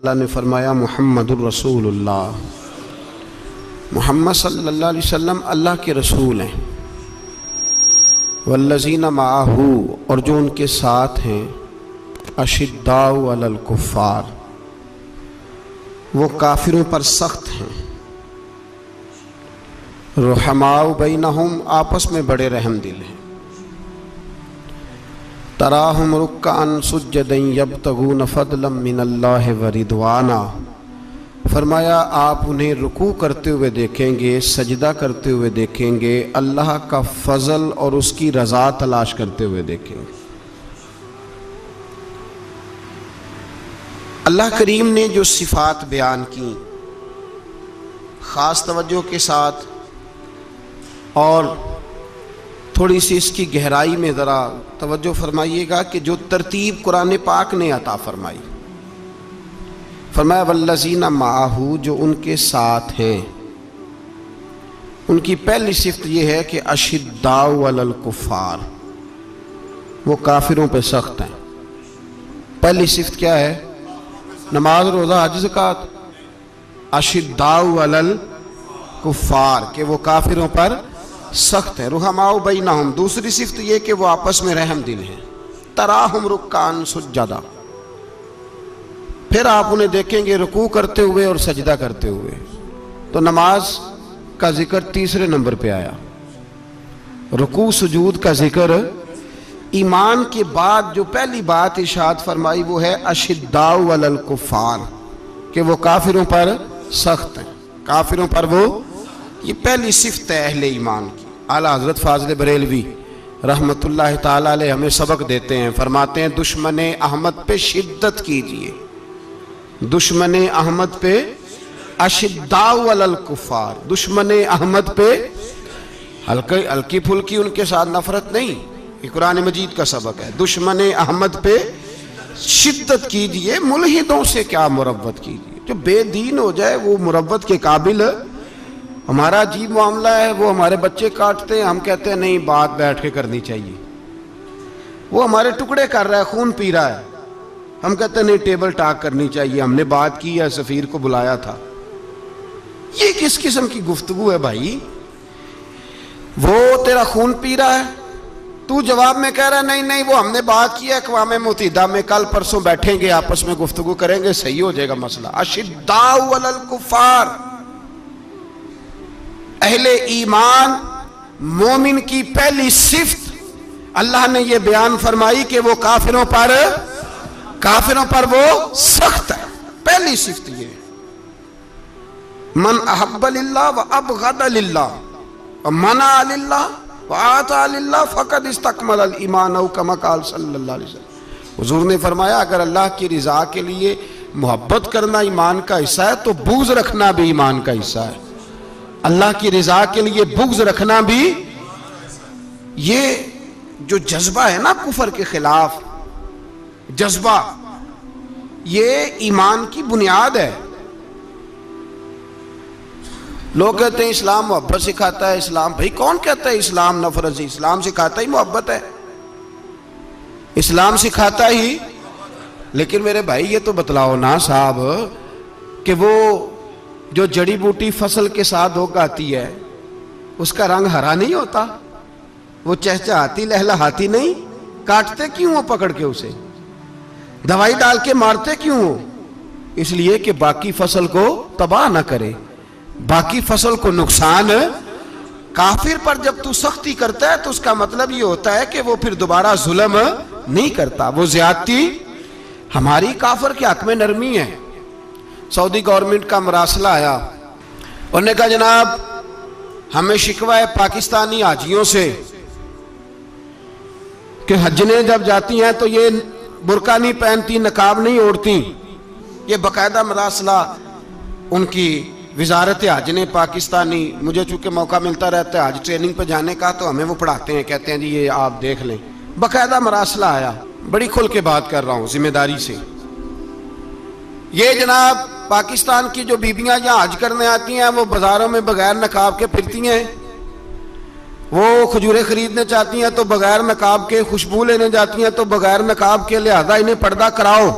अल्लाह ने फरमाया मुहम्मदुर रसूलुल्लाह, मुहम्मद सल्लल्लाहु अलैहि वसल्लम अल्लाह के रसूल हैं। वल्लज़ीना माअहू, और जो उनके साथ हैं, अशिद्दाउ अलल कुफ़ार, वो काफिरों पर सख्त हैं। रुहमाउ बैनहुम, आपस में बड़े रहम दिल हैं। तराहुम रुक्कान सुज्जदन यब्तगून फदलन मिनल्लाहि व रिदवाना, फरमाया आप उन्हें रुकू करते हुए देखेंगे, सजदा करते हुए देखेंगे, अल्लाह का फजल और उसकी रज़ा तलाश करते हुए देखेंगे। अल्लाह करीम ने जो सिफ़ात बयान की ख़ास तवज्जो के साथ और थोड़ी सी इसकी गहराई में ज़रा तवज्जो फरमाइएगा कि जो तरतीब कुरान पाक ने अता फरमाई, फरमाया वल्लज़ीना माअहू, जो उनके साथ हैं, उनकी पहली सिफ्त यह है कि अशिद्दाउ अलल कुफ़ार, वो काफिरों पे सख्त हैं। पहली सिफ्त क्या है? नमाज, रोज़ा, हज, ज़कात। अशिद्दाउ अलल कुफ़ार, कि वो काफिरों पर सख्त है। रुहमाउ बैनहुम, दूसरी सिफ्त ये कि वो आपस में रहम दिल हैं। तराहुम रुक्कान सुज्जदा, फिर आप उन्हें देखेंगे रुकू करते हुए और सजदा करते हुए। तो नमाज का जिक्र तीसरे नंबर पे आया। रुकू सुजूद का जिक्र ईमान के बाद जो पहली बात इरशाद फरमाई वो है अशिद्दाउ अलल कुफ़ार, कि वो काफिरों पर सख्त हैं। काफिरों पर वो, ये पहली सिफ्त है अहले ईमान की। आला हज़रत फ़ाज़िल बरेलवी रहमतुल्लाह ताला अलैह हमें सबक देते हैं, फरमाते हैं दुश्मने अहमद पे शिद्दत कीजिए, दुश्मने अहमद पे अशिद्दाउ अलल कुफ़ार, दुश्मने अहमद पे हल्की फुल्की उनके साथ नफरत नहीं, ये कुरान मजीद का सबक है। दुश्मने अहमद पे शिद्दत कीजिए, मुल्हिदों से क्या मुरव्वत कीजिए। जो बेदीन हो जाए वो मुरव्वत के काबिल। हमारा अजीब मामला है, वो हमारे बच्चे काटते हैं, हम कहते हैं नहीं बात बैठ के करनी चाहिए। वो हमारे टुकड़े कर रहा है, खून पी रहा है, हम कहते हैं नहीं टेबल टॉक करनी चाहिए, हमने बात की है, सफीर को बुलाया था। ये किस किस्म की गुफ्तगू है भाई? वो तेरा खून पी रहा है, तू जवाब में कह रहा है नहीं नहीं वो हमने बात की है अक़वाम मुत्तहिदा में, कल परसों बैठेंगे आपस में गुफ्तगू करेंगे, सही हो जाएगा मसला। अशिद्दाउ अलल कुफ़ार, अहले ईमान मोमिन की पहली सिफ्त अल्लाह ने यह बयान फरमाई कि वो काफिरों पर वो सख्त है। पहली सिफ्त ये, मन अहब्ब लिल्लाह व अबग़द लिल्लाह व मना लिल्लाह व आता लिल्लाह फ़क़द इस्तकमल अल ईमान औ कमा क़ाल सल्लल्लाहु अलैहि वसल्लम। हुज़ूर ने फरमाया अगर अल्लाह की रिज़ा के लिए मोहब्बत करना ईमान का हिस्सा है तो बुग़्ज़ रखना भी ईमान का हिस्सा है। अल्लाह की रिज़ा के लिए बुग़्ज़ रखना भी, ये जो जज्बा है ना कुफर के खिलाफ जज्बा, ये ईमान की बुनियाद है। लोग कहते हैं इस्लाम मोहब्बत सिखाता है, इस्लाम, भाई कौन कहता है इस्लाम नफरत से? इस्लाम सिखाता ही मोहब्बत है, इस्लाम सिखाता ही। लेकिन मेरे भाई ये तो बतलाओ ना साहब कि वो जो जड़ी बूटी फसल के साथ उगाती है उसका रंग हरा नहीं होता, वो चहचहाती लहलहाती नहीं, काटते क्यों हो पकड़ के उसे, दवाई डाल के मारते क्यों हो? इसलिए कि बाकी फसल को तबाह ना करे, बाकी फसल को नुकसान। काफिर पर जब तू सख्ती करता है तो उसका मतलब ये होता है कि वो फिर दोबारा जुल्म नहीं करता, वो ज्यादती। हमारी काफिर के हक में नरमी है। सऊदी गवर्नमेंट का मरासला आया, उन्होंने कहा जनाब हमें शिकवा है पाकिस्तानी हाजियों से कि हजने जब जाती हैं तो ये बुर्का नहीं पहनती, नकाब नहीं ओढ़ती। ये बाकायदा मरासला उनकी वजारत हज ने पाकिस्तानी, मुझे चूंकि मौका मिलता रहता है हज ट्रेनिंग पर जाने का, तो हमें वो पढ़ाते हैं, कहते हैं जी ये आप देख लें। बाकायदा मरासला आया, बड़ी खुल के बात कर रहा हूँ जिम्मेदारी से। ये जनाब पाकिस्तान की जो बीबियां यहाँ हज करने आती हैं वो बाजारों में बगैर नकाब के फिरती हैं, वो खजूरें खरीदने चाहती हैं तो बगैर नकाब के, खुशबू लेने जाती हैं तो बगैर नकाब के, लिहाजा इन्हें पर्दा कराओ।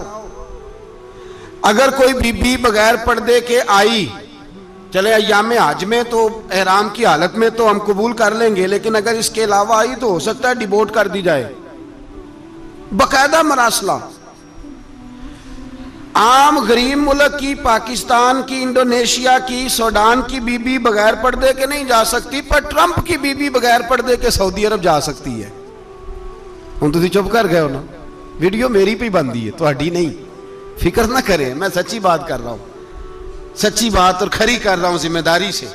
अगर कोई बीबी बगैर पर्दे के आई, चले अय्याम हज में तो एहराम की हालत में तो हम कबूल कर लेंगे, लेकिन अगर इसके अलावा आई तो हो सकता है डिवोर्स कर दी जाए। बकायदा मरासला। आम गरीब मुल्क की, पाकिस्तान की, इंडोनेशिया की, सूडान की बीबी बगैर पर्दे के नहीं जा सकती, पर ट्रंप की बीबी बगैर पर्दे के सऊदी अरब जा सकती है। हम तुम चुप कर गए हो ना, वीडियो मेरी पे बनती है, थोड़ी नहीं। फिक्र ना करें, मैं सच्ची बात कर रहा हूं, सच्ची बात और खरी कर रहा हूं जिम्मेदारी से।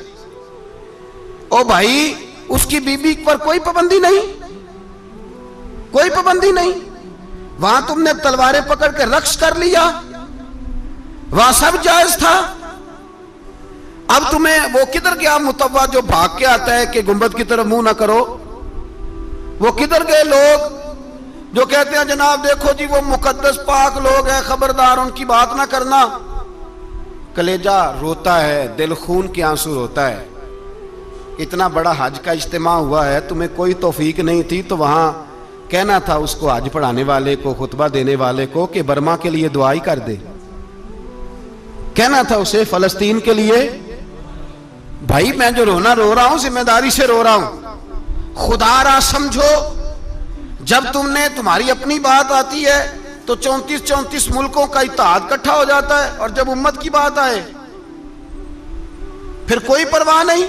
ओ भाई, उसकी बीबी पर कोई पाबंदी नहीं, कोई पाबंदी नहीं। वहां तुमने तलवारें पकड़ के रक्स कर लिया, वहां सब जायज था। अब तुम्हें वो किधर गया मुतव्वा जो भाग के आता है कि गुंबद की तरफ मुंह ना करो? वो किधर गए लोग जो कहते हैं जनाब देखो जी वो मुकद्दस पाक लोग हैं, खबरदार उनकी बात ना करना? कलेजा रोता है, दिल खून के आंसू रोता है। इतना बड़ा हज का इज्तिमा हुआ है, तुम्हें कोई तौफीक नहीं थी तो वहां कहना था उसको, हज पढ़ाने वाले को, खुतबा देने वाले को, कि बर्मा के लिए दुआ ही कर दे। कहना था उसे फलस्तीन के लिए। भाई मैं जो रोना रो रहा हूं जिम्मेदारी से रो रहा हूं। खुदारा समझो, जब तुमने तुम्हारी अपनी बात आती है तो 34 मुल्कों का इत्तेहाद इकट्ठा हो जाता है, और जब उम्मत की बात आए फिर कोई परवाह नहीं।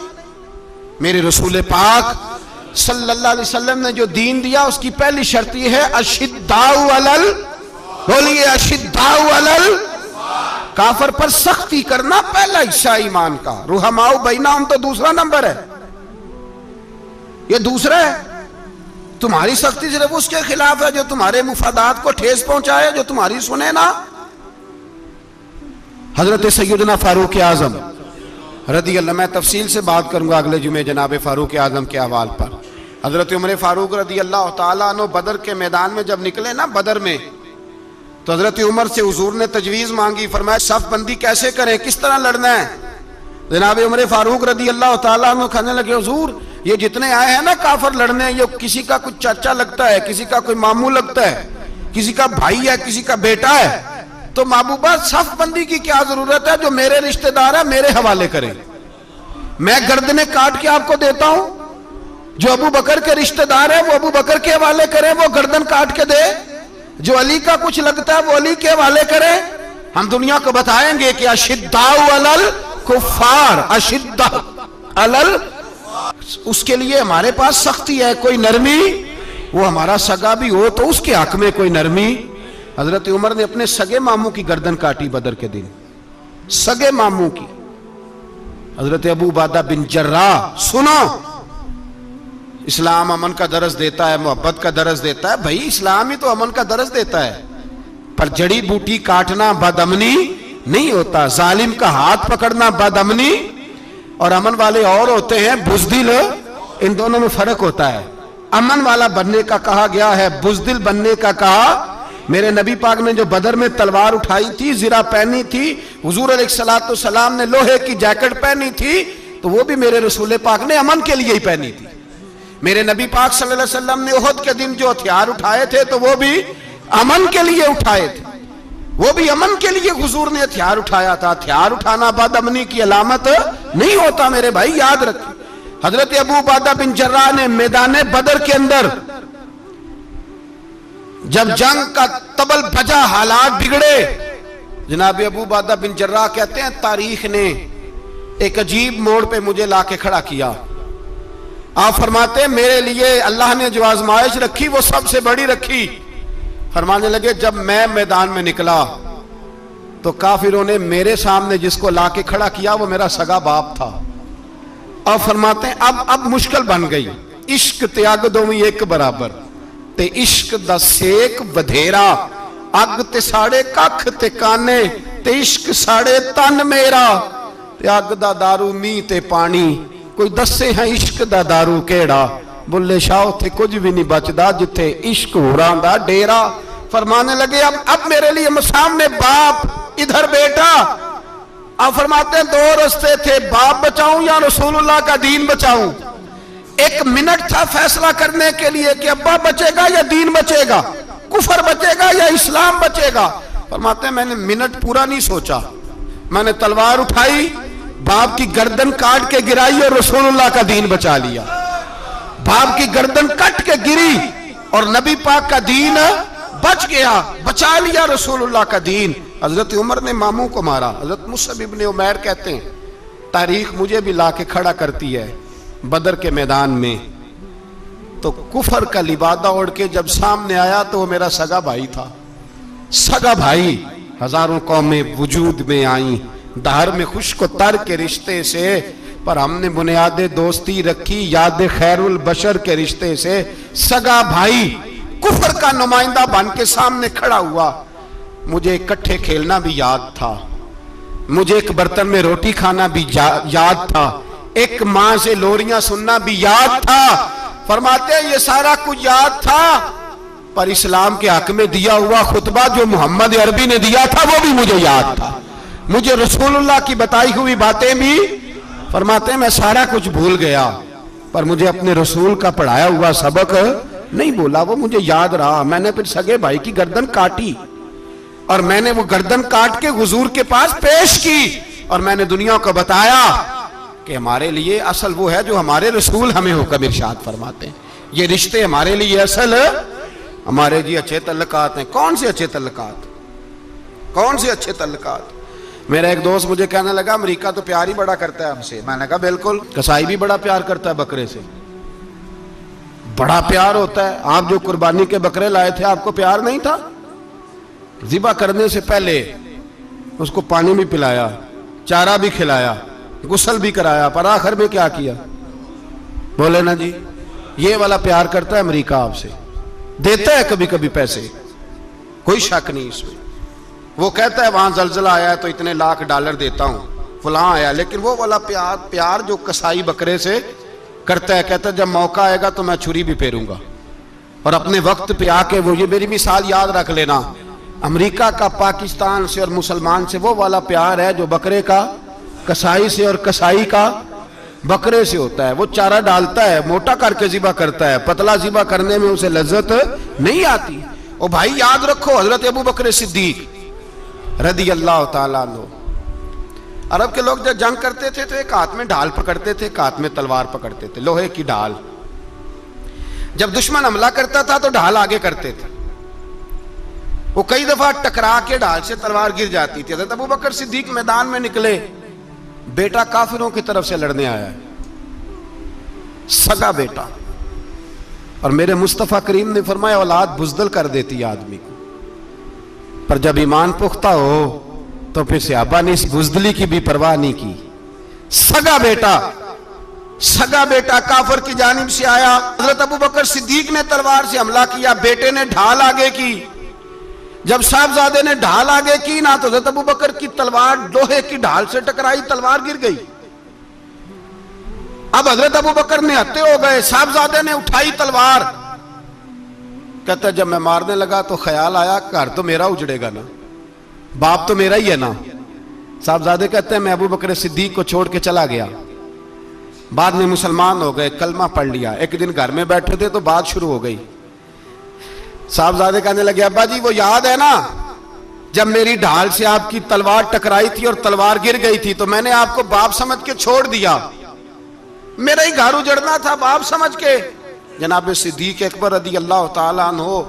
मेरे रसूल पाक सल्लल्लाहु अलैहि वसल्लम ने जो दीन दिया उसकी पहली शर्त यह है, अशिद्दाउ अलल, बोलिए अशिद्दाउ अलल काफर पर सख्ती करना पहला हिस्सा ईमान का। रुहमाउ बैनाहुम तो दूसरा नंबर है, ये दूसरा है। तुम्हारी सख्ती सिर्फ उसके खिलाफ है जो तुम्हारे मुफादात को ठेस पहुंचाए, जो तुम्हारी सुने ना। हजरत सैयदना फारूक आजम रदी अल्लाह, मैं तफसील से बात करूंगा अगले जुमे जनाब फारूक आजम के हवाल पर। हजरत उमर फारूक रदी अल्लाह तआला अन्हु बदर के मैदान में जब निकले ना, बदर में, तो हजरत उमर से हुजूर ने तजवीज मांगी, फरमाया सफ बंदी कैसे करें, किस तरह लड़ना है? जनाब उमर फारूक रदी अल्लाह तआला अन्हु कहने लगे, हुजूर ये जितने आए हैं ना काफर लड़ने, ये किसी का कुछ चाचा लगता है, किसी का कोई मामू लगता है, किसी का भाई है, किसी का बेटा है, तो महबूबा सफ बंदी की क्या जरूरत है? जो मेरे रिश्तेदार है मेरे हवाले करें, मैं गर्दने काट के आपको देता हूं। जो अबू बकर के रिश्तेदार है वो अबू बकर के हवाले करें, वो गर्दन काट के दे। जो अली का कुछ लगता है वो अली के हवाले करें। हम दुनिया को बताएंगे कि अशिद्दाउ अलल कुफ्फार, अशिद्दा अलल, उसके लिए हमारे पास सख्ती है, कोई नरमी। वो हमारा सगा भी हो तो उसके हक में कोई नरमी। हजरत उमर ने अपने सगे मामू की गर्दन काटी बदर के दिन, सगे मामू की। हजरत अबू उबादा बिन जर्राह, सुनो, इस्लाम अमन का दरस देता है, मोहब्बत का दरस देता है। भाई इस्लाम ही तो अमन का दरस देता है, पर जड़ी बूटी काटना बदअमनी नहीं होता, जालिम का हाथ पकड़ना बदअमनी, और अमन वाले और होते हैं बुज़दिल, इन दोनों में फर्क होता है। अमन वाला बनने का कहा गया है, बुज़दिल बनने का कहा। मेरे नबी पाक ने जो बदर में तलवार उठाई थी, जिरा पहनी थी, हुजूर अलैहिस्सलातु वस्सलाम ने लोहे की जैकेट पहनी थी, तो वो भी मेरे रसूल पाक ने अमन के लिए ही पहनी थी। मेरे नबी पाक सल्लल्लाहु अलैहि वसल्लम ने उहद के दिन जो हथियार उठाए थे तो वो भी अमन के लिए उठाए थे, वो भी अमन के लिए हुजूर ने हथियार उठाया था। हथियार उठाना बदअमनी की अलामत नहीं होता मेरे भाई, याद रखिए। हजरत अबू उबादा बिन जर्राह ने मैदान बदर के अंदर जब जंग का तबल बजा, हालात बिगड़े, जनाब अबू उबादा बिन जर्राह कहते हैं तारीख ने एक अजीब मोड़ पे मुझे लाके खड़ा किया। आप फरमाते हैं मेरे लिए अल्लाह ने जो आजमाइश रखी वो सबसे बड़ी रखी। फरमाने लगे जब मैं मैदान में निकला तो काफिरों ने मेरे सामने जिसको लाके खड़ा किया वो मेरा सगा बाप था। और फरमाते हैं अब मुश्किल बन गई, इश्क त्याग दोवी एक बराबर, ते इश्क दा सेक बधेरा, अग ते साड़े कख ते काने, ते इश्क साड़े तन मेरा, ते अग दा दारू मीह ते पानी, कोई दसे है इश्क दा दारू केड़ा, बुल्ले शाह उथे कुछ भी नहीं बचदा जिथे इश्क होरां दा डेरा। फरमाने लगे अब मेरे लिए सामने बाप, इधर बेटा। अब फरमाते हैं दो रास्ते थे, बाप बचाऊं या रसूलुल्लाह का दीन बचाऊं। एक मिनट था फैसला करने के लिए कि अब्बा बचेगा या दीन बचेगा, कुफर बचेगा या इस्लाम बचेगा। फरमाते हैं मैंने मिनट पूरा नहीं सोचा, मैंने तलवार उठाई, बाप की गर्दन काट के गिराई और रसूलुल्लाह का दीन बचा लिया। बाप की गर्दन कट के गिरी और नबी पाक का दीन बच गया, बचा लिया रसूलुल्लाह का दीन। हजरत उमर ने मामू को मारा। हजरत मुसअब इब्न उमैर कहते हैं तारीख मुझे भी लाके खड़ा करती है, बदर के मैदान में तो कुफर का लिबादा ओढ़ के जब सामने आया तो वो मेरा सगा भाई था। सगा भाई, हजारों कौमें वजूद में आई दहर में खुश्क तर के रिश्ते से, पर हमने बुनियाद दोस्ती रखी याद खैरुल बशर के रिश्ते से। सगा भाई कुफर का नुमाइंदा बन के सामने खड़ा हुआ। मुझे इकट्ठे खेलना भी याद था, मुझे एक बर्तन में रोटी खाना भी याद था, एक मां से लोरियां सुनना भी याद था। फरमाते हैं ये सारा कुछ याद था, पर इस्लाम के हक में दिया हुआ खुतबा जो मोहम्मद अरबी ने दिया था वो भी मुझे याद था। मुझे रसूलुल्लाह की बताई हुई बातें भी, फरमाते हैं मैं सारा कुछ भूल गया, पर मुझे अपने रसूल का पढ़ाया हुआ सबक नहीं भूला, वो मुझे याद रहा। मैंने फिर सगे भाई की गर्दन काटी और मैंने वो गर्दन काट के हुजूर के पास पेश की और मैंने दुनिया को बताया कि हमारे लिए असल वो है जो हमारे रसूल हमें हुक्म इरशाद फरमाते हैं। ये रिश्ते हमारे लिए असल हमारे जी अच्छे तल्लुकात हैं। कौन से अच्छे तल्लुकात, कौन से अच्छे तल्लुकात? मेरा एक दोस्त मुझे कहने लगा अमेरिका तो प्यार ही बड़ा करता है हमसे। मैंने कहा बिल्कुल, कसाई भी बड़ा प्यार करता है बकरे से, बड़ा प्यार होता है। आप जो कुर्बानी के बकरे लाए थे आपको प्यार नहीं था? ज़िबा करने से पहले उसको पानी भी पिलाया, चारा भी खिलाया, गुस्ल भी कराया, पर आखिर में क्या किया? बोले ना जी, ये वाला प्यार करता है अमेरिका आपसे। देता है कभी कभी पैसे, कोई शक नहीं इसमें। वो कहता है वहां जलजला आया है तो इतने लाख डॉलर देता हूं, फलां आया, लेकिन वो वाला प्यार जो कसाई बकरे से करता है, कहता है जब मौका आएगा तो मैं छुरी भी फेरूंगा। और अपने वक्त पे आके वो, ये मेरी मिसाल याद रख लेना, अमेरिका का पाकिस्तान से और मुसलमान से वो वाला प्यार है जो बकरे का कसाई से और कसाई का बकरे से होता है। वो चारा डालता है, मोटा करके ज़िबा करता है, पतला ज़िबा करने में उसे लज्जत नहीं आती। ओ भाई याद रखो, हजरत अबू बकर सिद्दीक रदी अल्लाह ताला अन्हु, अरब के लोग जब जंग करते थे तो एक हाथ में ढाल पकड़ते थे, एक हाथ में तलवार पकड़ते थे, लोहे की ढाल। जब दुश्मन हमला करता था तो ढाल आगे करते थे। वो कई दफा टकरा के ढाल से तलवार गिर जाती थी। हज़रत अबू बकर सिद्दीक मैदान में निकले, बेटा काफिरों की तरफ से लड़ने आया है, सगा बेटा। और मेरे मुस्तफ़ा करीम ने फरमाया औलाद बुज़दिल कर देती है आदमी को, पर जब ईमान पुख्ता हो तो फिर सहाबा ने इस बुज़दिली की भी परवाह नहीं की। सगा बेटा काफिर की जानिब से आया। हज़रत अबू बकर सिद्दीक ने तलवार से हमला किया, बेटे ने ढाल आगे की। जब साहबजादे ने ढाल आगे की ना तो हज़रत अबू बकर की तलवार लोहे की ढाल से टकराई, तलवार गिर गई। अब हज़रत अबू बकर ने हत्ते हो गए, साहबजादे ने उठाई तलवार। कहता जब मैं मारने लगा तो ख्याल आया घर तो मेरा उजड़ेगा ना, बाप तो मेरा ही है ना। साहबजादे कहते हैं मैं अबू बकर सिद्दीक को छोड़ के चला गया। बाद में मुसलमान हो गए, कलमा पढ़ लिया। एक दिन घर में बैठे थे तो बात शुरू हो गई। साहबजादे कहने लगे अब्बा जी वो याद है ना जब मेरी ढाल से आपकी तलवार टकराई थी और तलवार गिर गई थी तो मैंने आपको बाप समझ के छोड़ दिया, मेरा ही घर उजड़ना था बाप समझ के। जनाब सिद्दीक अकबर रदी अल्लाह ताला अन्हु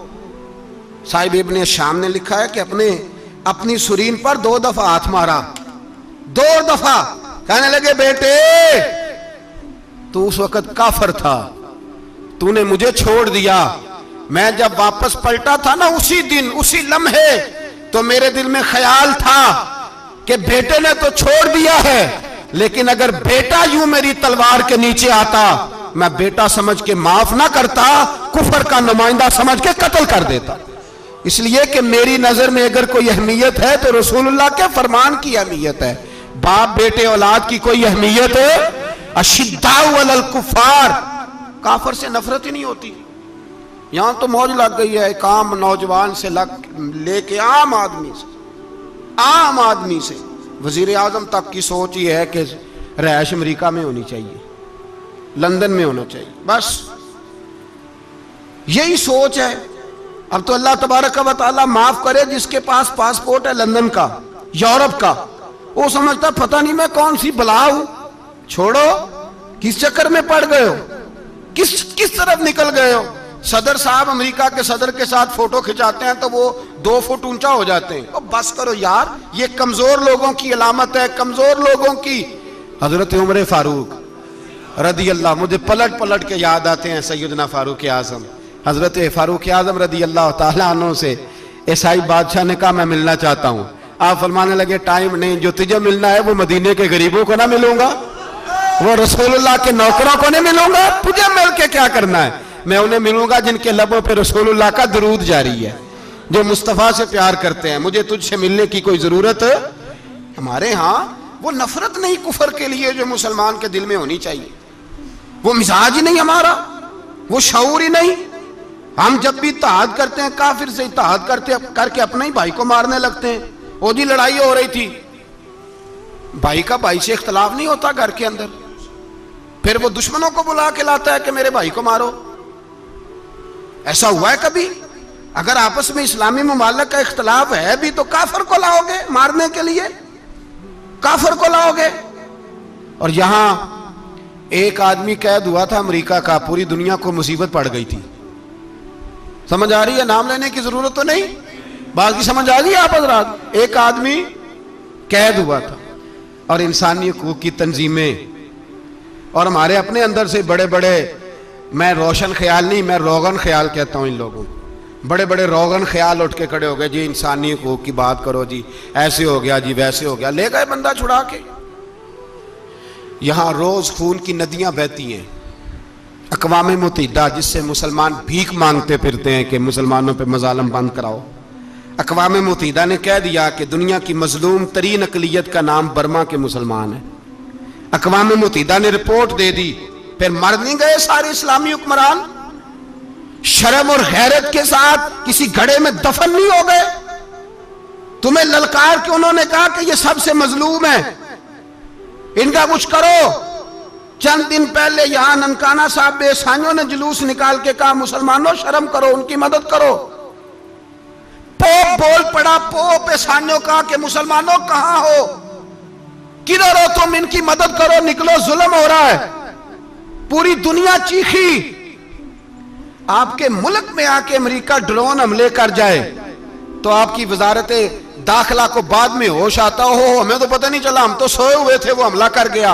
साहिब इब्ने शाम ने लिखा है कि अपनी सुरीन पर 2 दफा हाथ मारा, 2 दफा। कहने लगे बेटे तू उस वक्त काफर था, तूने मुझे छोड़ दिया। मैं जब वापस पलटा था ना उसी दिन उसी लम्हे तो मेरे दिल में ख्याल था कि बेटे ने तो छोड़ दिया है, लेकिन अगर बेटा यूं मेरी तलवार के नीचे आता मैं बेटा समझ के माफ ना करता, कुफर का नुमाइंदा समझ के कत्ल कर देता। इसलिए कि मेरी नजर में अगर कोई अहमियत है तो रसूलुल्लाह के फरमान की अहमियत है। बाप बेटे औलाद की कोई अहमियत है? अशिद्दाउ अलल कुफार, काफर से नफरत ही नहीं होती। यहां तो मौज लग गई है, एक आम नौजवान से लेके आम आदमी से वजीर आजम तक की सोच ये है कि रहायश अमेरिका में होनी चाहिए, लंदन में होना चाहिए, बस यही सोच है। अब तो अल्लाह तबारक व तआला माफ करे जिसके पास पासपोर्ट है लंदन का, यूरोप का, वो समझता पता नहीं मैं कौन सी बला हूं। छोड़ो, किस चक्कर में पड़ गए हो, किस तरफ निकल गए हो। सदर साहब अमेरिका के सदर के साथ फोटो खिंचाते हैं तो वो 2 फुट ऊंचा हो जाते हैं। अब बस करो यार, ये कमजोर लोगों की अलामत है, कमजोर लोगों की। हजरत उमर फारूक रदी अल्लाह, मुझे पलट पलट के याद आते हैं सैयदना फारूक आजम। हजरत फारूक आजम रदी अल्लाह तआला अन्हु से ईसाई बादशाह ने कहा मैं मिलना चाहता हूं। आप फरमाने लगे टाइम नहीं, जो तुझे मिलना है वो मदीने के गरीबों को ना मिलूंगा, वो रसूलुल्लाह के नौकरों को नहीं मिलूंगा, तुझे मिल के क्या करना है। मैं उन्हें मिलूंगा जिनके लबों पे रसूलुल्लाह का दरूद जारी है, जो मुस्तफा से प्यार करते हैं। मुझे तुझसे मिलने की कोई जरूरत, हमारे यहाँ वो नफरत नहीं कुफर के लिए जो मुसलमान के दिल में होनी चाहिए, वो मिजाज ही नहीं हमारा, वो शऊर ही नहीं। हम जब भी इत्तेहाद करते हैं काफिर से इत्तेहाद करके अपने ही भाई को मारने लगते हैं। वो जी लड़ाई हो रही थी, भाई का भाई से इख्तलाफ नहीं होता घर के अंदर, फिर वो दुश्मनों को बुला के लाता है कि मेरे भाई को मारो। ऐसा हुआ है कभी? अगर आपस में इस्लामी मुमालिक का इख्तलाफ है भी तो काफिर को लाओगे मारने के लिए, काफिर को लाओगे। और यहां एक आदमी कैद हुआ था अमेरिका का, पूरी दुनिया को मुसीबत पड़ गई थी। समझ आ रही है? नाम लेने की जरूरत तो नहीं, बात की समझ आ रही है आप हजरात? एक आदमी कैद हुआ था और इंसानी हकूक की तंजीमें और हमारे अपने अंदर से बड़े बड़े, मैं रोशन ख्याल नहीं, मैं रोगन ख्याल कहता हूं इन लोगों, बड़े बड़े रोगन ख्याल उठ के खड़े हो गए जी, इंसानी हकूक की बात करो जी, ऐसे हो गया जी, वैसे हो गया। ले गए बंदा छुड़ा के। यहां रोज खून की नदियां बहती हैं। अक़वाम मुत्तहिदा जिससे मुसलमान भीख मांगते फिरते हैं कि मुसलमानों पे मजालम बंद कराओ, अक़वाम मुत्तहिदा ने कह दिया कि दुनिया की मजलूम तरीन अक़लियत का नाम बर्मा के मुसलमान है। अक़वाम मुत्तहिदा ने रिपोर्ट दे दी, फिर मर नहीं गए सारे इस्लामी हुक्मरान? शर्म और गैरत के साथ किसी घड़े में दफन नहीं हो गए? तुम्हें ललकार के उन्होंने कहा कि ये सबसे मजलूम है, इनका कुछ करो। चंद दिन पहले यहां ननकाना साहब बेसाइयों ने जुलूस निकाल के कहा मुसलमानों शर्म करो, उनकी मदद करो। पोप बोल पड़ा, पोप ईसाइयों का कि मुसलमानों कहां हो, किधर हो तुम, इनकी मदद करो, निकलो, जुल्म हो रहा है। पूरी दुनिया चीखी। आपके मुल्क में आके अमेरिका ड्रोन हमले कर जाए तो आपकी वजारत दाखिला को बाद में होश आता हो, हमें तो पता नहीं चला, हम तो सोए हुए थे, वो हमला कर गया।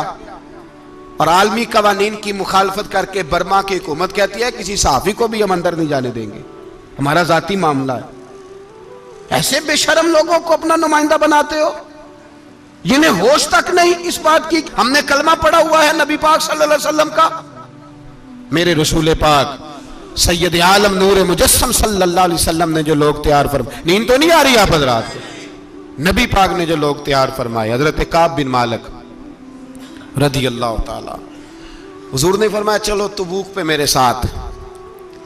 और आलमी कवानीन की मुखालफत करके बर्मा की हुकूमत कहती है किसी सहाफी को भी हम अंदर नहीं जाने देंगे, हमारा जाती मामला है। ऐसे बेशरम लोगों को अपना नुमाइंदा बनाते हो, जिन्हें होश तक नहीं इस बात की। हमने कलमा पढ़ा हुआ है नबी पाक सल्लल्लाहु अलैहि वसल्लम का, मेरे रसूल पाक सैयद आलम नूर मुजस्सम सल्लल्लाहु अलैहि वसल्लम ने जो लोग तैयार फरमाए, नींद तो नहीं आ रही आप हजरात? नबी पाक ने जो लोग तैयार फरमाए, हजरत काब बिन मालिक रदी अल्लाह ताला, हुजूर ने फरमाया चलो तबूक पे मेरे साथ,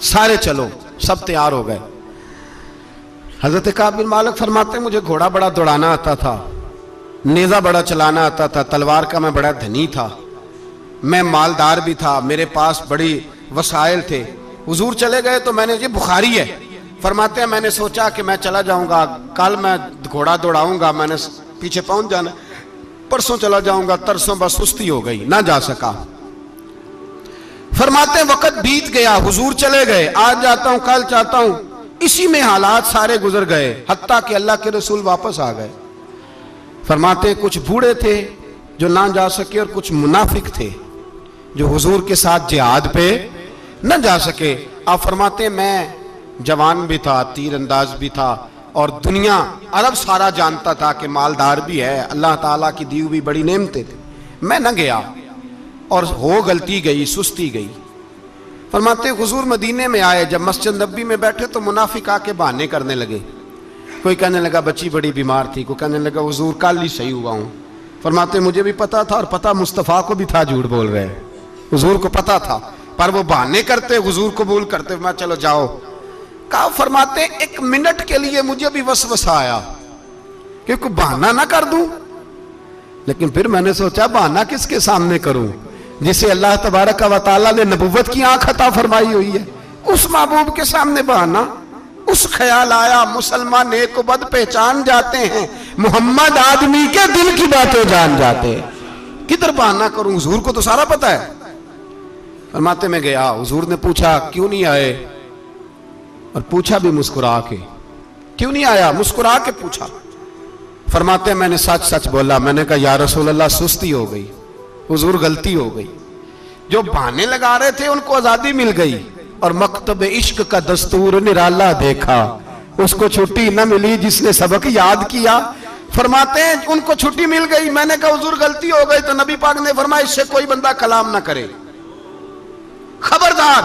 सारे चलो, सब तैयार हो गए। हजरत काब बिन मालिक फरमाते मुझे घोड़ा बड़ा दौड़ाना आता था, नेजा बड़ा चलाना आता था, तलवार का मैं बड़ा धनी था, मैं मालदार भी था, मेरे पास बड़ी वसाइल थे। हुजूर चले गए तो मैंने, ये बुखारी है, फरमाते हैं मैंने सोचा कि मैं चला जाऊंगा, कल मैं घोड़ा दौड़ाऊंगा, मैंने पीछे पहुंच जाना, परसों चला जाऊंगा, तरसों बस सुस्ती हो गई, ना जा सका। फरमाते वक्त बीत गया, हुजूर चले गए, आज जाता हूं कल चाहता हूं, इसी में हालात सारे गुजर गए, हत्ता कि अल्लाह के रसूल वापस आ गए। फरमाते कुछ बूढ़े थे जो ना जा सके और कुछ मुनाफिक थे जो हुजूर के साथ जिहाद पे न जा सके। आप फरमाते मैं जवान भी था, तीर अंदाज भी था, और दुनिया अरब सारा जानता था कि मालदार भी है, अल्लाह ताला की दी हुई बड़ी नेमतें थे, मैं न गया और हो गलती गई, सुस्ती गई। फरमाते हुजूर मदीने में आए, जब मस्जिद नबी में बैठे तो मुनाफिक आके बहाने करने लगे। कोई कहने लगा बच्ची बड़ी बीमार थी, कोई कहने लगा हुजूर कल ही सही हुआ हूं। फरमाते मुझे भी पता था और पता मुस्तफ़ा को भी था झूठ बोल रहे हैं, हुजूर को पता था, पर वो बहाने करते, हुजूर कबूल करते, मैं चलो जाओ। कहा फरमाते 1 मिनट के लिए मुझे भी वसवसा आया कि कोई बहाना ना कर दूं, लेकिन फिर मैंने सोचा बहाना किसके सामने करूं, जिसे अल्लाह तबारक व तआला ने नबुव्वत की आंख अता फरमाई हुई है, उस महबूब के सामने बहाना, उस ख्याल आया मुसलमान नेक को बद पहचान जाते हैं, मोहम्मद आदमी के दिल की बातें जान जाते हैं। किधर बहाना करूं, हुजूर को तो सारा पता है। फरमाते में गया, हुजूर ने पूछा क्यों नहीं आए, और पूछा भी मुस्कुरा के, क्यों नहीं आया, मुस्कुरा के पूछा। फरमाते मैंने सच सच बोला। मैंने कहा या रसूल अल्लाह सुस्ती हो गई, हुजूर गलती हो गई। जो बहाने लगा रहे थे उनको आजादी मिल गई, और मकतब इश्क का दस्तूर निराला देखा, उसको छुट्टी न मिली जिसने सबक याद किया। फरमाते हैं उनको छुट्टी मिल गई। मैंने कहा हुजूर गलती हो गई, तो नबी पाक ने फरमाया इससे कोई बंदा कलाम ना करे, खबरदार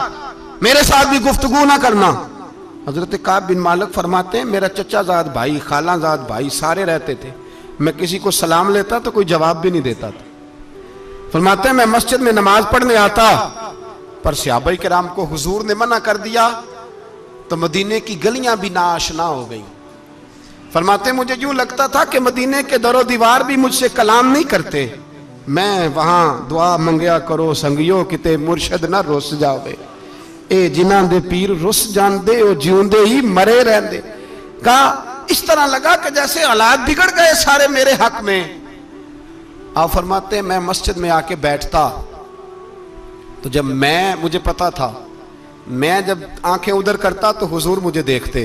मेरे साथ भी गुफ्तगू ना करना। हजरत काब बिन मालिक फरमाते हैं मेरा चचाजाद भाई, खालाजाद भाई सारे रहते थे, मैं किसी को सलाम लेता तो कोई जवाब भी नहीं देता था। फरमाते हैं मैं मस्जिद में नमाज पढ़ने आता, पर सहाबाए किराम को हुजूर ने मना कर दिया, तो मदीने की गलियां भी नाआशना हो गई। फरमाते मुझे यूं लगता था कि मदीने के दरो दीवार भी मुझसे कलाम नहीं करते। मैं वहां दुआ मंगया करो संगियो किते मुर्शद ना रुस जावे, ए जिन्हां दे पीर रुस जांदे ओ जिउंदे ही मरे रहंदे। कहा इस तरह लगा कि जैसे हालात बिगड़ गए सारे मेरे हक में। आप फरमाते मैं मस्जिद में आके बैठता, तो जब मुझे पता था, मैं जब आंखें उधर करता तो हुजूर मुझे देखते,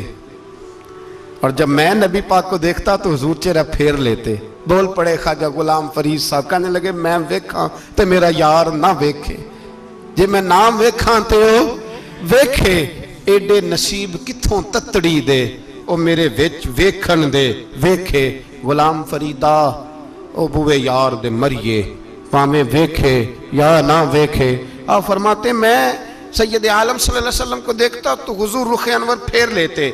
और जब मैं नबी पाक को देखता तो हुजूर चेहरा फेर लेते। बोल पड़े ख्वाजा गुलाम फरीद साहब, कहने लगे मैं वेखा तो मेरा यार ना वेखे, जे मैं ना वेखा तो वेखे, एडे नसीब किथों ततड़ी दे ओ मेरे विच वेखण दे वेखे। गुलाम फरीदा ओ बुवे यार दे मरिए, भावें वेखे या ना वेखे। आप फरमाते मैं सैयद आलम सल्लल्लाहु अलैहि वसल्लम को देखता तो हुजूर रुख अनवर फेर लेते।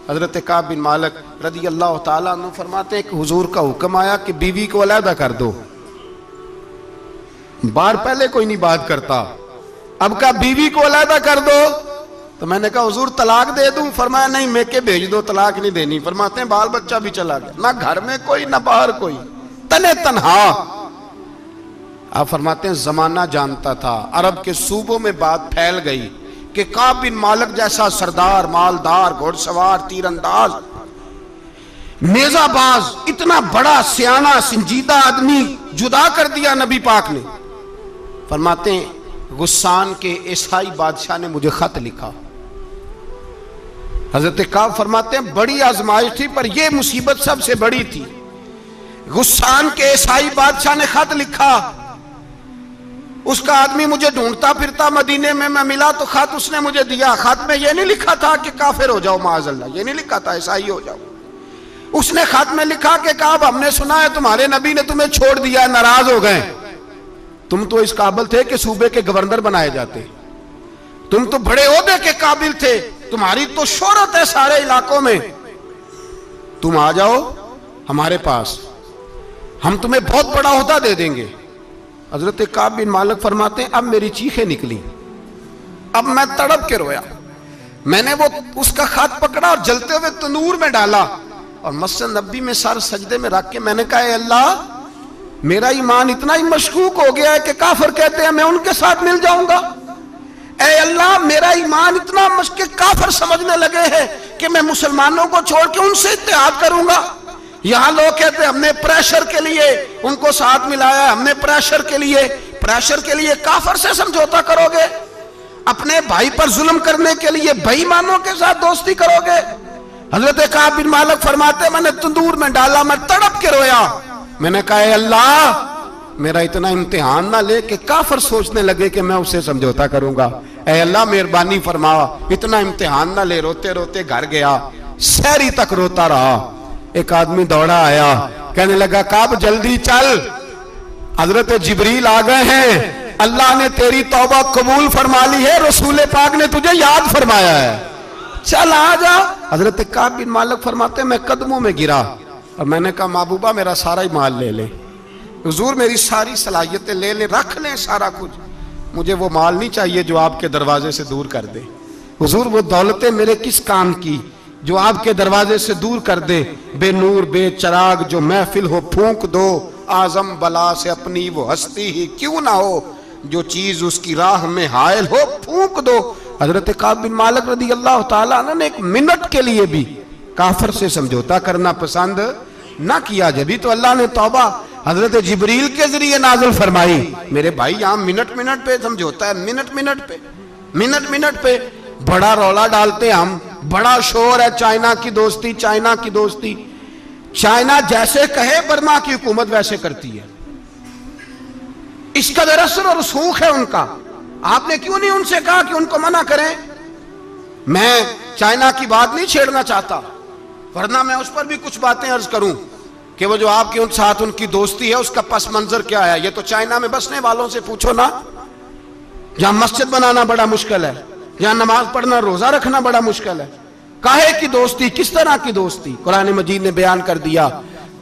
हजरत काब बिन मालिक रदी अल्लाह ताला अन्हु फरमाते हैं कि हुजूर का हुक्म आया कि बीवी को अलहदा कर दो। बार पहले कोई नहीं बात करता, अब का बीवी को अलहदा कर दो। तो मैंने कहा हुजूर तलाक दे दूं? फरमाया नहीं, मेके भेज दो, तलाक नहीं देनी। फरमाते हैं बाल बच्चा भी चला गया, ना घर में कोई ना बाहर कोई, तने तन्हा। आप फरमाते हैं जमाना जानता था, अरब के सूबों में बात फैल गई कि काब बिन मालिक जैसा सरदार, मालदार, घोड़सवार, तीरंदाज, नेजाबाज, इतना बड़ा सियाना संजीदा आदमी जुदा कर दिया नबी पाक ने। फरमाते हैं गुस्सान के ईसाई बादशाह ने मुझे खत लिखा। हजरत काब फरमाते हैं बड़ी आजमाइश थी, पर यह मुसीबत सबसे बड़ी थी। गुस्सान के ईसाई बादशाह ने खत लिखा, उसका आदमी मुझे ढूंढता फिरता मदीने में, मैं मिला तो खत उसने मुझे दिया। खत में यह नहीं लिखा था कि काफिर हो जाओ माअज़ल्लाह, यह नहीं लिखा था ईसाई हो जाओ। उसने खत में लिखा कि काब हमने सुना है तुम्हारे नबी ने तुम्हें छोड़ दिया, नाराज हो गए। तुम तो इस काबिल थे कि सूबे के गवर्नर बनाए जाते, तुम तो बड़े ओहदे के काबिल थे, तुम्हारी तो शोहरत है सारे इलाकों में, तुम आ जाओ हमारे पास, हम तुम्हें बहुत बड़ा ओहदा दे देंगे। हजरत काब बिन मालिक फरमाते हैं अब मेरी चीखें निकली, अब मैं तड़प के रोया। मैंने वो उसका खत पकड़ा और जलते हुए तंदूर में डाला और मस्जिद नबी में सर सजदे में रख के मैंने कहा अल्लाह मेरा ईमान इतना ही मशकूक हो गया है कि काफिर कहते हैं मैं उनके साथ मिल जाऊंगा। ऐ अल्लाह मेरा ईमान इतना काफिर समझने लगे हैं कि मैं मुसलमानों को छोड़ के उनसे इत्तेहाद करूंगा। यहां लोग कहते हैं हमने प्रेशर के लिए उनको साथ मिलाया, हमने प्रेशर के लिए काफिर से समझौता करोगे, अपने भाई पर जुल्म करने के लिए बेईमानों के साथ दोस्ती करोगे। हजरत काब बिन मालिक फरमाते मैंने तंदूर में डाला, मैं तड़प के रोया। मैंने कहा अल्लाह मेरा इतना इम्तिहान ना ले कि काफिर सोचने लगे कि मैं उससे समझौता करूंगा। ऐ अल्लाह मेहरबानी फरमा, इतना इम्तिहान ना ले। रोते रोते घर गया, शहरी तक रोता रहा। एक आदमी दौड़ा आया, कहने लगा काब जल्दी चल, हजरत जिब्रील आ गए हैं, अल्लाह ने तेरी तौबा कबूल फरमा ली है, रसूल पाक ने तुझे याद फरमाया है, चल आ जा। हजरत काब बिन मालिक फरमाते मैं कदमों में गिरा और मैंने कहा महबूबा मेरा सारा ही माल ले ले, हुजूर मेरी सारी सलाहियतें ले ले, रख ले सारा कुछ, मुझे वो माल नहीं चाहिए जो आपके दरवाजे से दूर कर दे। हुजूर वो दौलतें मेरे किस काम की जो आपके दरवाजे से दूर कर दे। बेनूर बेचराग जो महफिल हो फूंक दो, आजम बला से अपनी वो हस्ती ही क्यों ना हो, जो चीज उसकी राह में हायल हो फूंक दो। हजरत काब बिन मालिक रदी अल्लाह ताला अन्हु ने 1 मिनट के लिए भी काफिर से समझौता करना पसंद ना किया। जब भी तो अल्लाह ने तौबा हजरत जिब्रील के जरिए नाज़िल फरमाई। मेरे भाई यहाँ मिनट मिनट पे समझौता है, मिनट मिनट पे बड़ा रौला डालते हम, बड़ा शोर है चाइना की दोस्ती, चाइना की दोस्ती। चाइना जैसे कहे बर्मा की हुकूमत वैसे करती है, इसका असर और रसूख है उनका। आपने क्यों नहीं उनसे कहा कि उनको मना करें? मैं चाइना की बात नहीं छेड़ना चाहता, वरना मैं उस पर भी कुछ बातें अर्ज करूं कि वो जो आपके उन साथ उनकी दोस्ती है उसका पस मंजर क्या है। ये तो चाइना में बसने वालों से पूछो ना, जहां मस्जिद बनाना बड़ा मुश्किल है, जहां नमाज पढ़ना रोजा रखना बड़ा मुश्किल है। काहे की दोस्ती, किस तरह की दोस्ती? कुरान मजीद ने बयान कर दिया,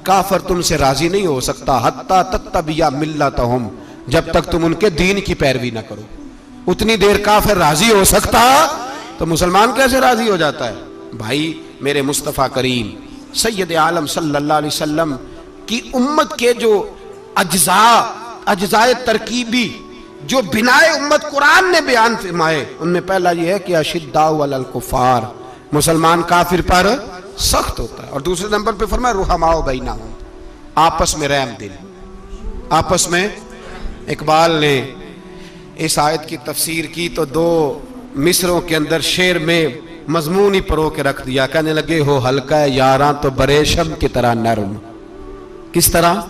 काफिर तुमसे राजी नहीं हो सकता हत्ता तत्तबिया मिल्लतहुम, जब तक तुम उनके दीन की पैरवी ना करो। उतनी देर काफिर राजी हो सकता तो मुसलमान कैसे राजी हो जाता है? भाई मेरे मुस्तफ़ा करीम सैयद आलम सल्लल्लाहु अलैहि वसल्लम की उम्मत के जो अज्जाए तरकीबी जो बिनाए उम्मत कुरान ने बयान फरमाए, उनमें पहला यह है कि अशिद्दाउ अलल कुफार, मुसलमान काफिर पर सख्त होता है। और दूसरे नंबर पे फरमाया रुहमाओ बैनहुम, आपस में रहम दिल, आपस में। इकबाल ने इस आयत की तफसीर की तो 2 मिसरों के अंदर शेर में मजमून ही परो के रख दिया। कहने लगे, हो हल्का यारां तो बरेशम की तरह नरम। किस तरह?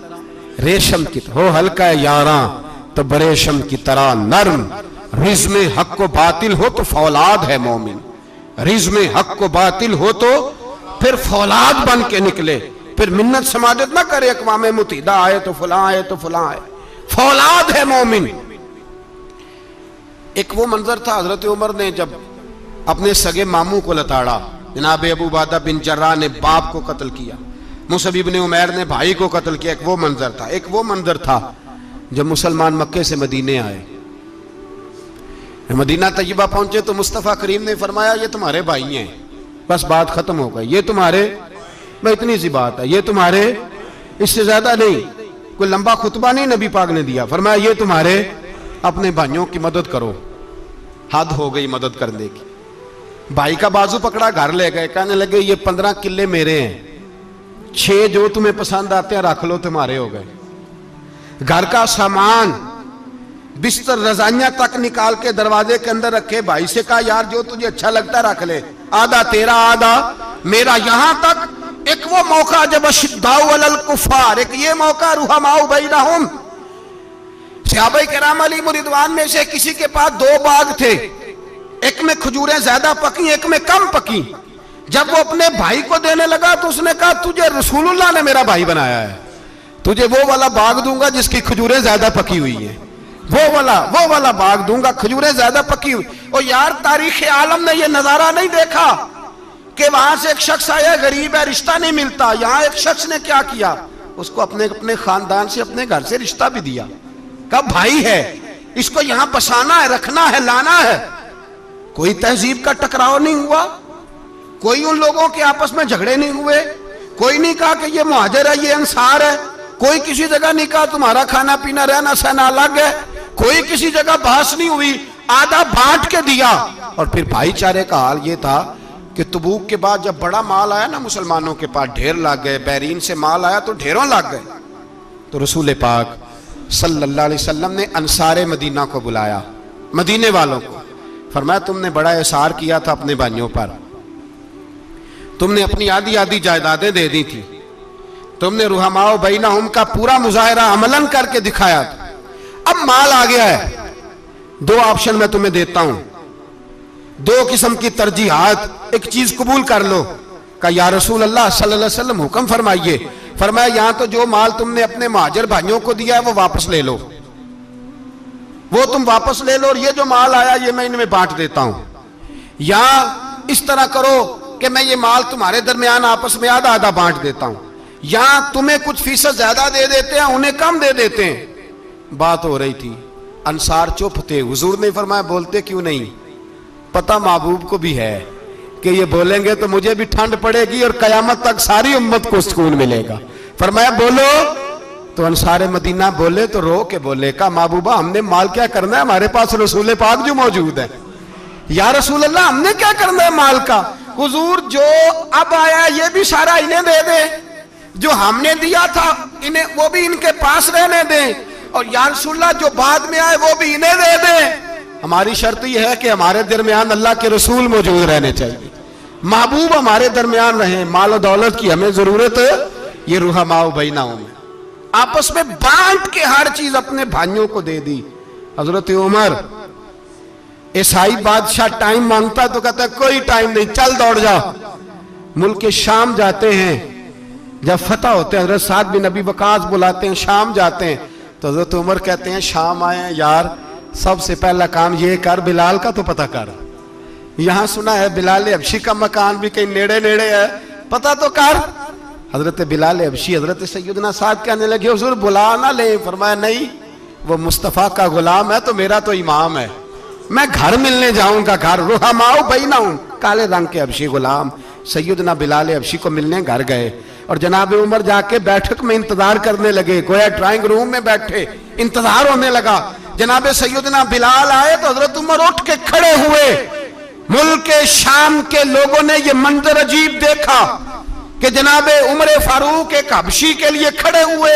रेशम की तरह। हो हल्का यारां तो बरेशम की तरह नरम, रिज़्म हक को बातिल हो तो फौलाद है मोमिन। रिज़्म हक को बातिल हो तो फिर फौलाद बन के निकले, फिर मिन्नत समाजत ना करे अक़वाम मुत्तहिदा आए तो फलां आए तो फलां आए, फौलाद है मोमिन। एक वो मंजर था, हजरत उमर ने जब अपने सगे मामू को लताड़ा, जनाब अबू उबादा बिन जर्राह ने बाप को कत्ल किया, मुसअब इब्न उमैर ने भाई को कत्ल किया। एक वो मंजर था। एक वो मंजर था जब मुसलमान मक्के से मदीने आए, मदीना तैयबा पहुंचे तो मुस्तफ़ा करीम ने फरमाया, ये तुम्हारे भाई हैं, बस बात खत्म हो गई। ये तुम्हारे, मैं इतनी सी बात है, ये तुम्हारे, इससे ज्यादा नहीं। कोई लंबा खुतबा नहीं नबी पाक ने दिया। फरमाया ये तुम्हारे, अपने भाइयों की मदद करो। हद हो गई मदद करने की। भाई का बाजू पकड़ा, घर ले गए, कहने लगे ये 15 किले मेरे हैं, 6 जो तुम्हें पसंद आते हैं रख लो, तुम्हारे हो गए। घर का सामान बिस्तर रजाइयां तक निकाल के दरवाजे के अंदर रखे। भाई से कहा यार जो तुझे अच्छा लगता रख ले, आधा तेरा आधा मेरा। यहां तक एक वो मौका जब अशिद्दाउ अलल कुफार, एक ये मौका रुहमाउ बैनहुम। सहाबा किराम अलैहिम रिदवान में से किसी के पास 2 बाग थे, एक में खजूरें ज्यादा पकी, एक में कम पकी। जब वो अपने भाई को देने लगा तो उसने कहा तुझे रसूलुल्लाह ने मेरा भाई बनाया है, तुझे वो वाला बाग दूंगा जिसकी खजूरें ज्यादा पकी हुई है, वो वाला बाग दूंगा, खजूरें ज्यादा पकी हुई। और यार तारीख आलम ने ये नजारा नहीं देखा कि वहां से एक शख्स आया, गरीब है, रिश्ता नहीं मिलता। यहां एक शख्स ने क्या किया, उसको अपने खानदान से, अपने घर से रिश्ता भी दिया। कब भाई है, इसको यहां बसाना है, रखना है, लाना है। कोई तहजीब का टकराव नहीं हुआ, कोई उन लोगों के आपस में झगड़े नहीं हुए, कोई नहीं कहा कि ये मुहाजिर है, ये अंसार है, कोई किसी जगह नहीं कहा तुम्हारा खाना पीना रहना सहना अलग है, कोई किसी जगह बहस नहीं हुई, आधा बांट के दिया। और फिर भाईचारे का हाल ये था कि तबूक के बाद जब बड़ा माल आया ना मुसलमानों के पास, ढेर लग गए, बैरीन से माल आया तो ढेरों लग गए। तो रसूल पाक सल्लल्लाहु अलैहि वसल्लम ने अंसारे मदीना को बुलाया, मदीने वालों को। फरमाया तुमने बड़ा एहसार किया था अपने भाइयों पर, तुमने अपनी आधी आधी जायदादें दे दी थी, तुमने रुहमाओ बैनहुम का पूरा मुजाहिरा अमलन करके दिखाया था। अब माल आ गया है, 2 ऑप्शन मैं तुम्हें देता हूं, 2 किस्म की तरजीहात, एक चीज कबूल कर लो। का या रसूल अल्लाह सल्लल्लाहु अलैहि वसल्लम हुक्म फरमाइए। फरमाया यहां तो जो माल तुमने अपने मुहाजिर भाइयों को दिया है वो वापस ले लो, वो तुम वापस ले लो, और ये जो माल आया ये मैं इनमें बांट देता हूं। या इस तरह करो कि मैं ये माल तुम्हारे दरमियान आपस में आधा आधा बांट देता हूं, या तुम्हें कुछ फीसद ज्यादा दे देते हैं, उन्हें कम दे देते हैं। बात हो रही थी, अंसार चुप थे। हुजूर ने फरमाया बोलते क्यों नहीं, पता महबूब को भी है कि ये बोलेंगे तो मुझे भी ठंड पड़ेगी और कयामत तक सारी उम्मत को सुकून मिलेगा। फरमाया बोलो। तो अंसारे मदीना बोले तो रो के बोले, का महबूबा हमने माल क्या करना है, हमारे पास रसूल पाक जो मौजूद है, या रसूल अल्लाह हमने क्या करना है माल का? हुजूर जो अब आया ये भी सारा इन्हें दे दे, जो हमने दिया था इन्हें वो भी इनके पास रहने दें, और या रसूल अल्लाह जो बाद में आए वो भी इन्हें दे दे। हमारी शर्त यह है कि हमारे दरमियान अल्लाह के रसूल मौजूद रहने चाहिए, महबूब हमारे दरमियान रहे। माल और दौलत की हमें जरूरत है, ये रुहमाओ बैनाओं में आपस में बांट के हर चीज अपने भाइयों को दे दी। हजरत उमर, ईसाई बादशाह टाइम मांगता तो कहता कोई टाइम नहीं, चल दौड़ जाओ। मुल्क के शाम जाते हैं, जब फतह होते हैं हजरत साद बिन नबी वकास बुलाते हैं, शाम जाते हैं तो हजरत उमर कहते हैं शाम आए हैं यार, सबसे पहला काम ये कर बिलाल का तो पता कर। यहां सुना है बिलाल हबशी का मकान भी कहीं नेड़े नेड़े है, पता तो कर। हजरत बिलाल हबशी हजरत सैयदना साद कहने लगे हुजूर बुला ना ले। फरमाया नहीं, वो मुस्तफा का गुलाम है तो मेरा तो इमाम है, मैं घर मिलने जाऊंगा। घर रुहमाओ बैनाहुम, काले रंग के हबशी गुलाम सैयदना बिलाल हबशी को मिलने घर गए, और जनाब उमर जाके बैठक में इंतजार करने लगे, गोया ड्राइंग रूम में बैठे इंतजार होने लगा। जनाब सैयदना बिलाल आए तो हजरत उमर उठ के खड़े हुए। मुल्क के शाम के लोगों ने यह मंजर अजीब देखा कि जनाब उमर फारूक एक हबशी के लिए खड़े हुए,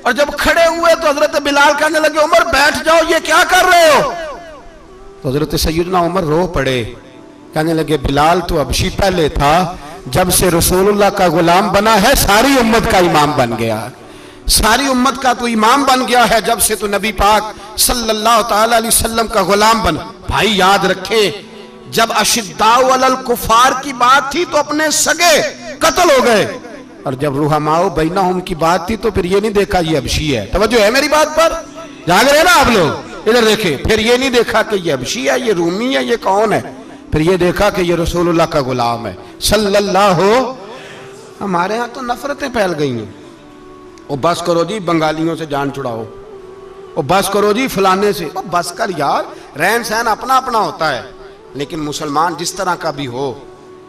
और जब खड़े हुए तो हजरत बिलाल कहने लगे उमर बैठ जाओ, ये क्या कर रहे हो? तो हजरत सैयदना उमर रो पड़े, कहने लगे बिलाल तो हबशी पहले था, जब से रसूलुल्लाह का गुलाम बना है सारी उम्मत का इमाम बन गया, सारी उम्मत का तो इमाम बन गया है जब से तो नबी पाक सल्लल्लाहु ताला अलैहि वसल्लम का गुलाम बन। भाई याद रखे, जब अशिद्दाउ अलल कुफार की बात थी तो अपने सगे कत्ल हो गए, और जब रुहमाओ बैनाहुम की बात थी तो फिर ये नहीं देखा ये हबशी है। तवज्जो है मेरी बात पर? जाग रहे ना आप लोग? इधर देखे, फिर ये नहीं देखा कि ये हबशी है, ये रूमी है, ये कौन है, फिर ये देखा कि ये रसूलुल्लाह का गुलाम है सल्लल्लाहु। हमारे यहाँ तो नफरतें फैल गई हैं, ओ बस करो जी बंगालियों से जान छुड़ाओ, ओ बस करो जी फलाने से, ओ बस कर यार, रहन सहन अपना अपना होता है, लेकिन मुसलमान जिस तरह का भी हो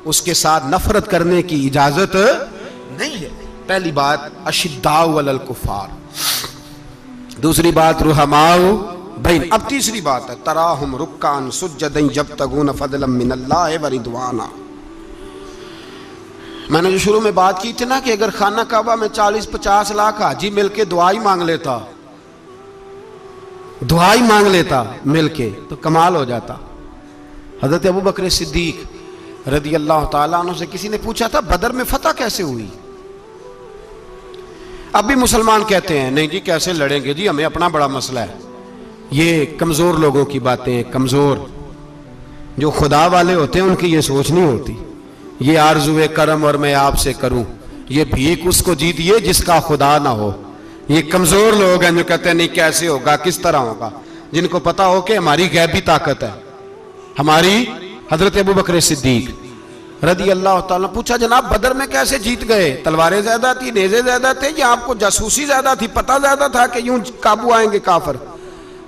उसके साथ नफरत करने की इजाजत नहीं है। पहली बात अशिद्दाउ अलल कुफार, दूसरी बात रुहमाओ बैन। अब तीसरी बात है तराहुम रुक्कान सुज्जदन यब्तगून फदलन मिनल्लाहि व रिदवाना। मैंने जो शुरू में बात की थी ना कि अगर खाना काबा में 40-50 लाख हाजी मिलके दुआई मांग लेता, दुआई मांग लेता मिलके तो कमाल हो जाता। हजरत अबू बकर सिद्दीक रदी अल्लाह ताला अन्हु से किसी ने पूछा था बदर में फतह कैसे हुई? अब भी मुसलमान कहते हैं नहीं जी कैसे लड़ेंगे जी, हमें अपना बड़ा मसला है। ये कमजोर लोगों की बातें, कमजोर जो खुदा वाले होते हैं उनकी ये सोच नहीं होती, ये आरज़ुए करम और मैं आपसे करूं, ये भीख उसको जीतिए जिसका खुदा ना हो। ये कमजोर लोग हैं जो कहते हैं नहीं कैसे होगा, किस तरह होगा, जिनको पता हो कि हमारी गैबी ताकत है हमारी। हजरत अबू बकर सिद्दीक रदी अल्लाह ताला पूछा जनाब बदर में कैसे जीत गए? तलवारें ज्यादा थी, नेज़े ज्यादा थे, या आपको जासूसी ज्यादा थी, पता ज्यादा था कि यूं काबू आएंगे काफिर?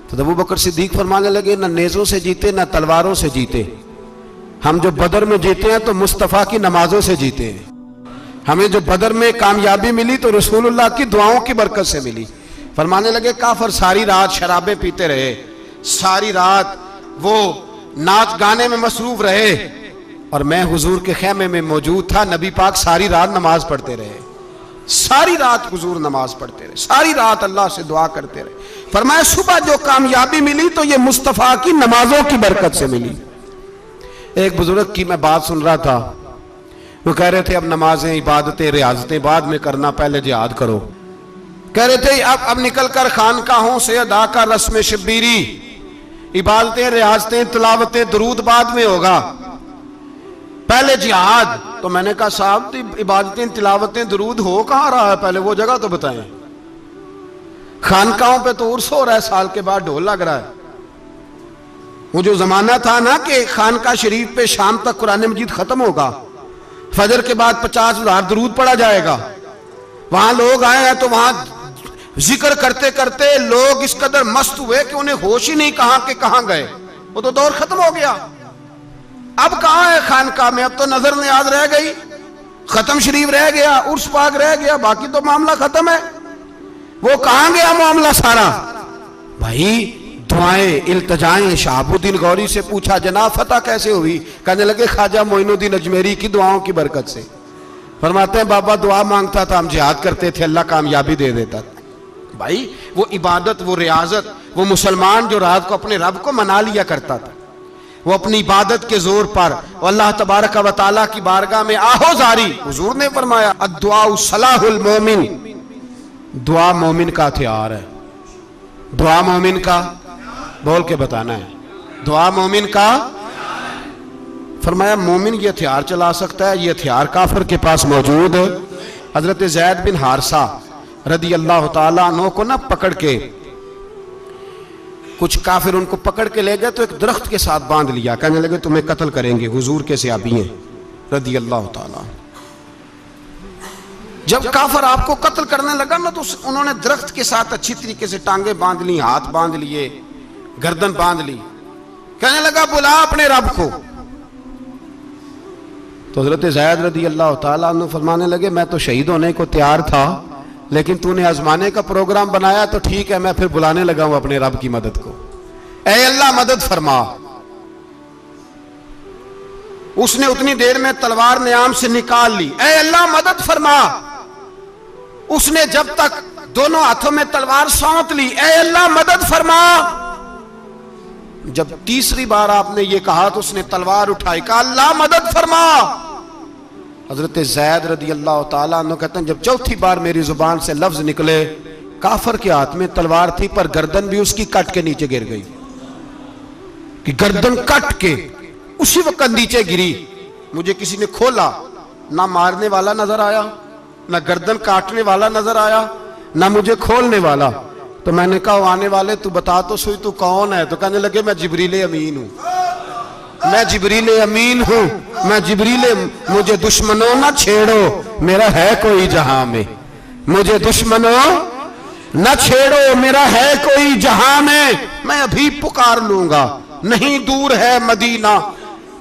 तो अबू बकर सिद्दीक फरमाने लगे ना नेज़ों से जीते ना तलवारों से जीते, हम जो बदर में जीते हैं तो मुस्तफ़ा की नमाजों से जीते हैं। हमें जो बदर में कामयाबी मिली तो रसूलुल्लाह की दुआओं की बरकत से मिली। फरमाने लगे काफिर सारी रात शराबें पीते रहे, सारी रात वो नाच गाने में मसरूफ रहे, और मैं हुजूर के खेमे में मौजूद था, नबी पाक सारी रात नमाज पढ़ते रहे, सारी रात हुजूर नमाज पढ़ते रहे, सारी रात अल्लाह से दुआ करते रहे। फरमाया सुबह जो कामयाबी मिली तो ये मुस्तफ़ा की नमाजों की बरकत से मिली। एक बुजुर्ग की मैं बात सुन रहा था, वो कह रहे थे अब नमाजें इबादतें रियाजतें बाद में करना, पहले जिहाद करो। कह रहे थे अब निकल कर खानकाहों से अदा कर रस्म शब्बीरी, इबादतें रियाजतें तिलावतें दरूद बाद में होगा, पहले जिहाद। तो मैंने कहा साहब तो इबादतें तिलावतें दरूद हो कहां रहा है, पहले वो जगह तो बताएं। खानकाहों पे तो उर्स हो रहा है, साल के बाद ढोल लग रहा है। वो जो जमाना था ना कि खानका शरीफ पे शाम तक कुरान मजीद खत्म होगा, फजर के बाद 50,000 दरूद पढ़ा जाएगा, वहां लोग आए हैं तो वहां जिक्र करते करते लोग इस कदर मस्त हुए कि उन्हें होश ही नहीं कहां के कहां गए। वो तो दौर खत्म हो गया। अब कहां है खानका में? अब तो नजर नियाज रह गई, खत्म शरीफ रह गया, उर्स पाक रह गया, बाकी तो मामला खत्म है। वो कहां गया मामला सारा? भाई दुआएं इल्तजाएं। शहाबुद्दीन गौरी से पूछा जनाब फतह कैसे हुई? कहने लगे ख्वाजा मोइनुद्दीन अजमेरी की दुआओं की बरकत से। फरमाते हैं बाबा दुआ मांगता था, हम जिहाद करते थे, अल्लाह कामयाबी दे देता था। भाई वो इबादत, वो रियाजत, वो मुसलमान जो रात को अपने रब को मना लिया करता था, वो अपनी इबादत के जोर पर अल्लाह तबारक व तआला की बारगाह में आहोजारी। हुजूर ने फरमाया अद्दुआ सलाहुल मोमिन, दुआ मोमिन का हथियार है। दुआ मोमिन का, बोल के बताना है, दुआ मोमिन का। फरमाया मोमिन ये हथियार चला सकता है, ये हथियार काफिर के पास मौजूद है। हजरत ज़ैद बिन हारसा रदी अल्लाह ताला अन्हु को ना पकड़ के कुछ काफिर उनको पकड़ के ले गए तो एक दरख्त के साथ बांध लिया। कहने लगे तुम्हें कत्ल करेंगे, हुजूर के सहाबी हैं रदी अल्लाह ताला। जब काफिर आपको कत्ल करने लगा ना तो उन्होंने दरख्त के साथ अच्छी तरीके से टांगे बांध ली, हाथ बांध लिए, गर्दन बांध ली। कहने लगा बुला अपने रब को। तो हजरत ज़ैद रदी अल्लाह ताला अन्हु फरमाने लगे मैं तो शहीद होने को तैयार था, लेकिन तूने आजमाने का प्रोग्राम बनाया तो ठीक है, मैं फिर बुलाने लगा हूं अपने रब की मदद को। ऐ अल्लाह मदद फरमा। उसने उतनी देर में तलवार नियाम से निकाल ली। ऐ अल्लाह मदद फरमा। उसने जब तक दोनों हाथों में तलवार सौंप ली, ऐ अल्लाह मदद फरमा। जब तीसरी बार आपने ये कहा तो उसने तलवार उठाई, कहा अल्लाह मदद फरमा। हजरत ज़ैद रदी अल्लाह ताला अन्हु कहते हैं जब चौथी बार मेरी जुबान से लफ्ज निकले, काफिर के हाथ में तलवार थी पर गर्दन भी उसकी कट के नीचे गिर गई, कि गर्दन कट के उसी वक्त नीचे गिरी। मुझे किसी ने खोला, ना मारने वाला नजर आया, ना गर्दन काटने वाला नजर आया, ना मुझे खोलने वाला। तो मैंने कहा आने वाले तू बता तो सही तू कौन है? तो कहने लगे मैं जिब्रील अमीन हूं, मैं जिब्रील अमीन हूं, मैं जिब्रील, मुझे दुश्मनों ना छेड़ो, मेरा है कोई जहां में, मुझे दुश्मनों न छेड़ो, मेरा है कोई जहां में, मैं अभी पुकार लूंगा, नहीं दूर है मदीना।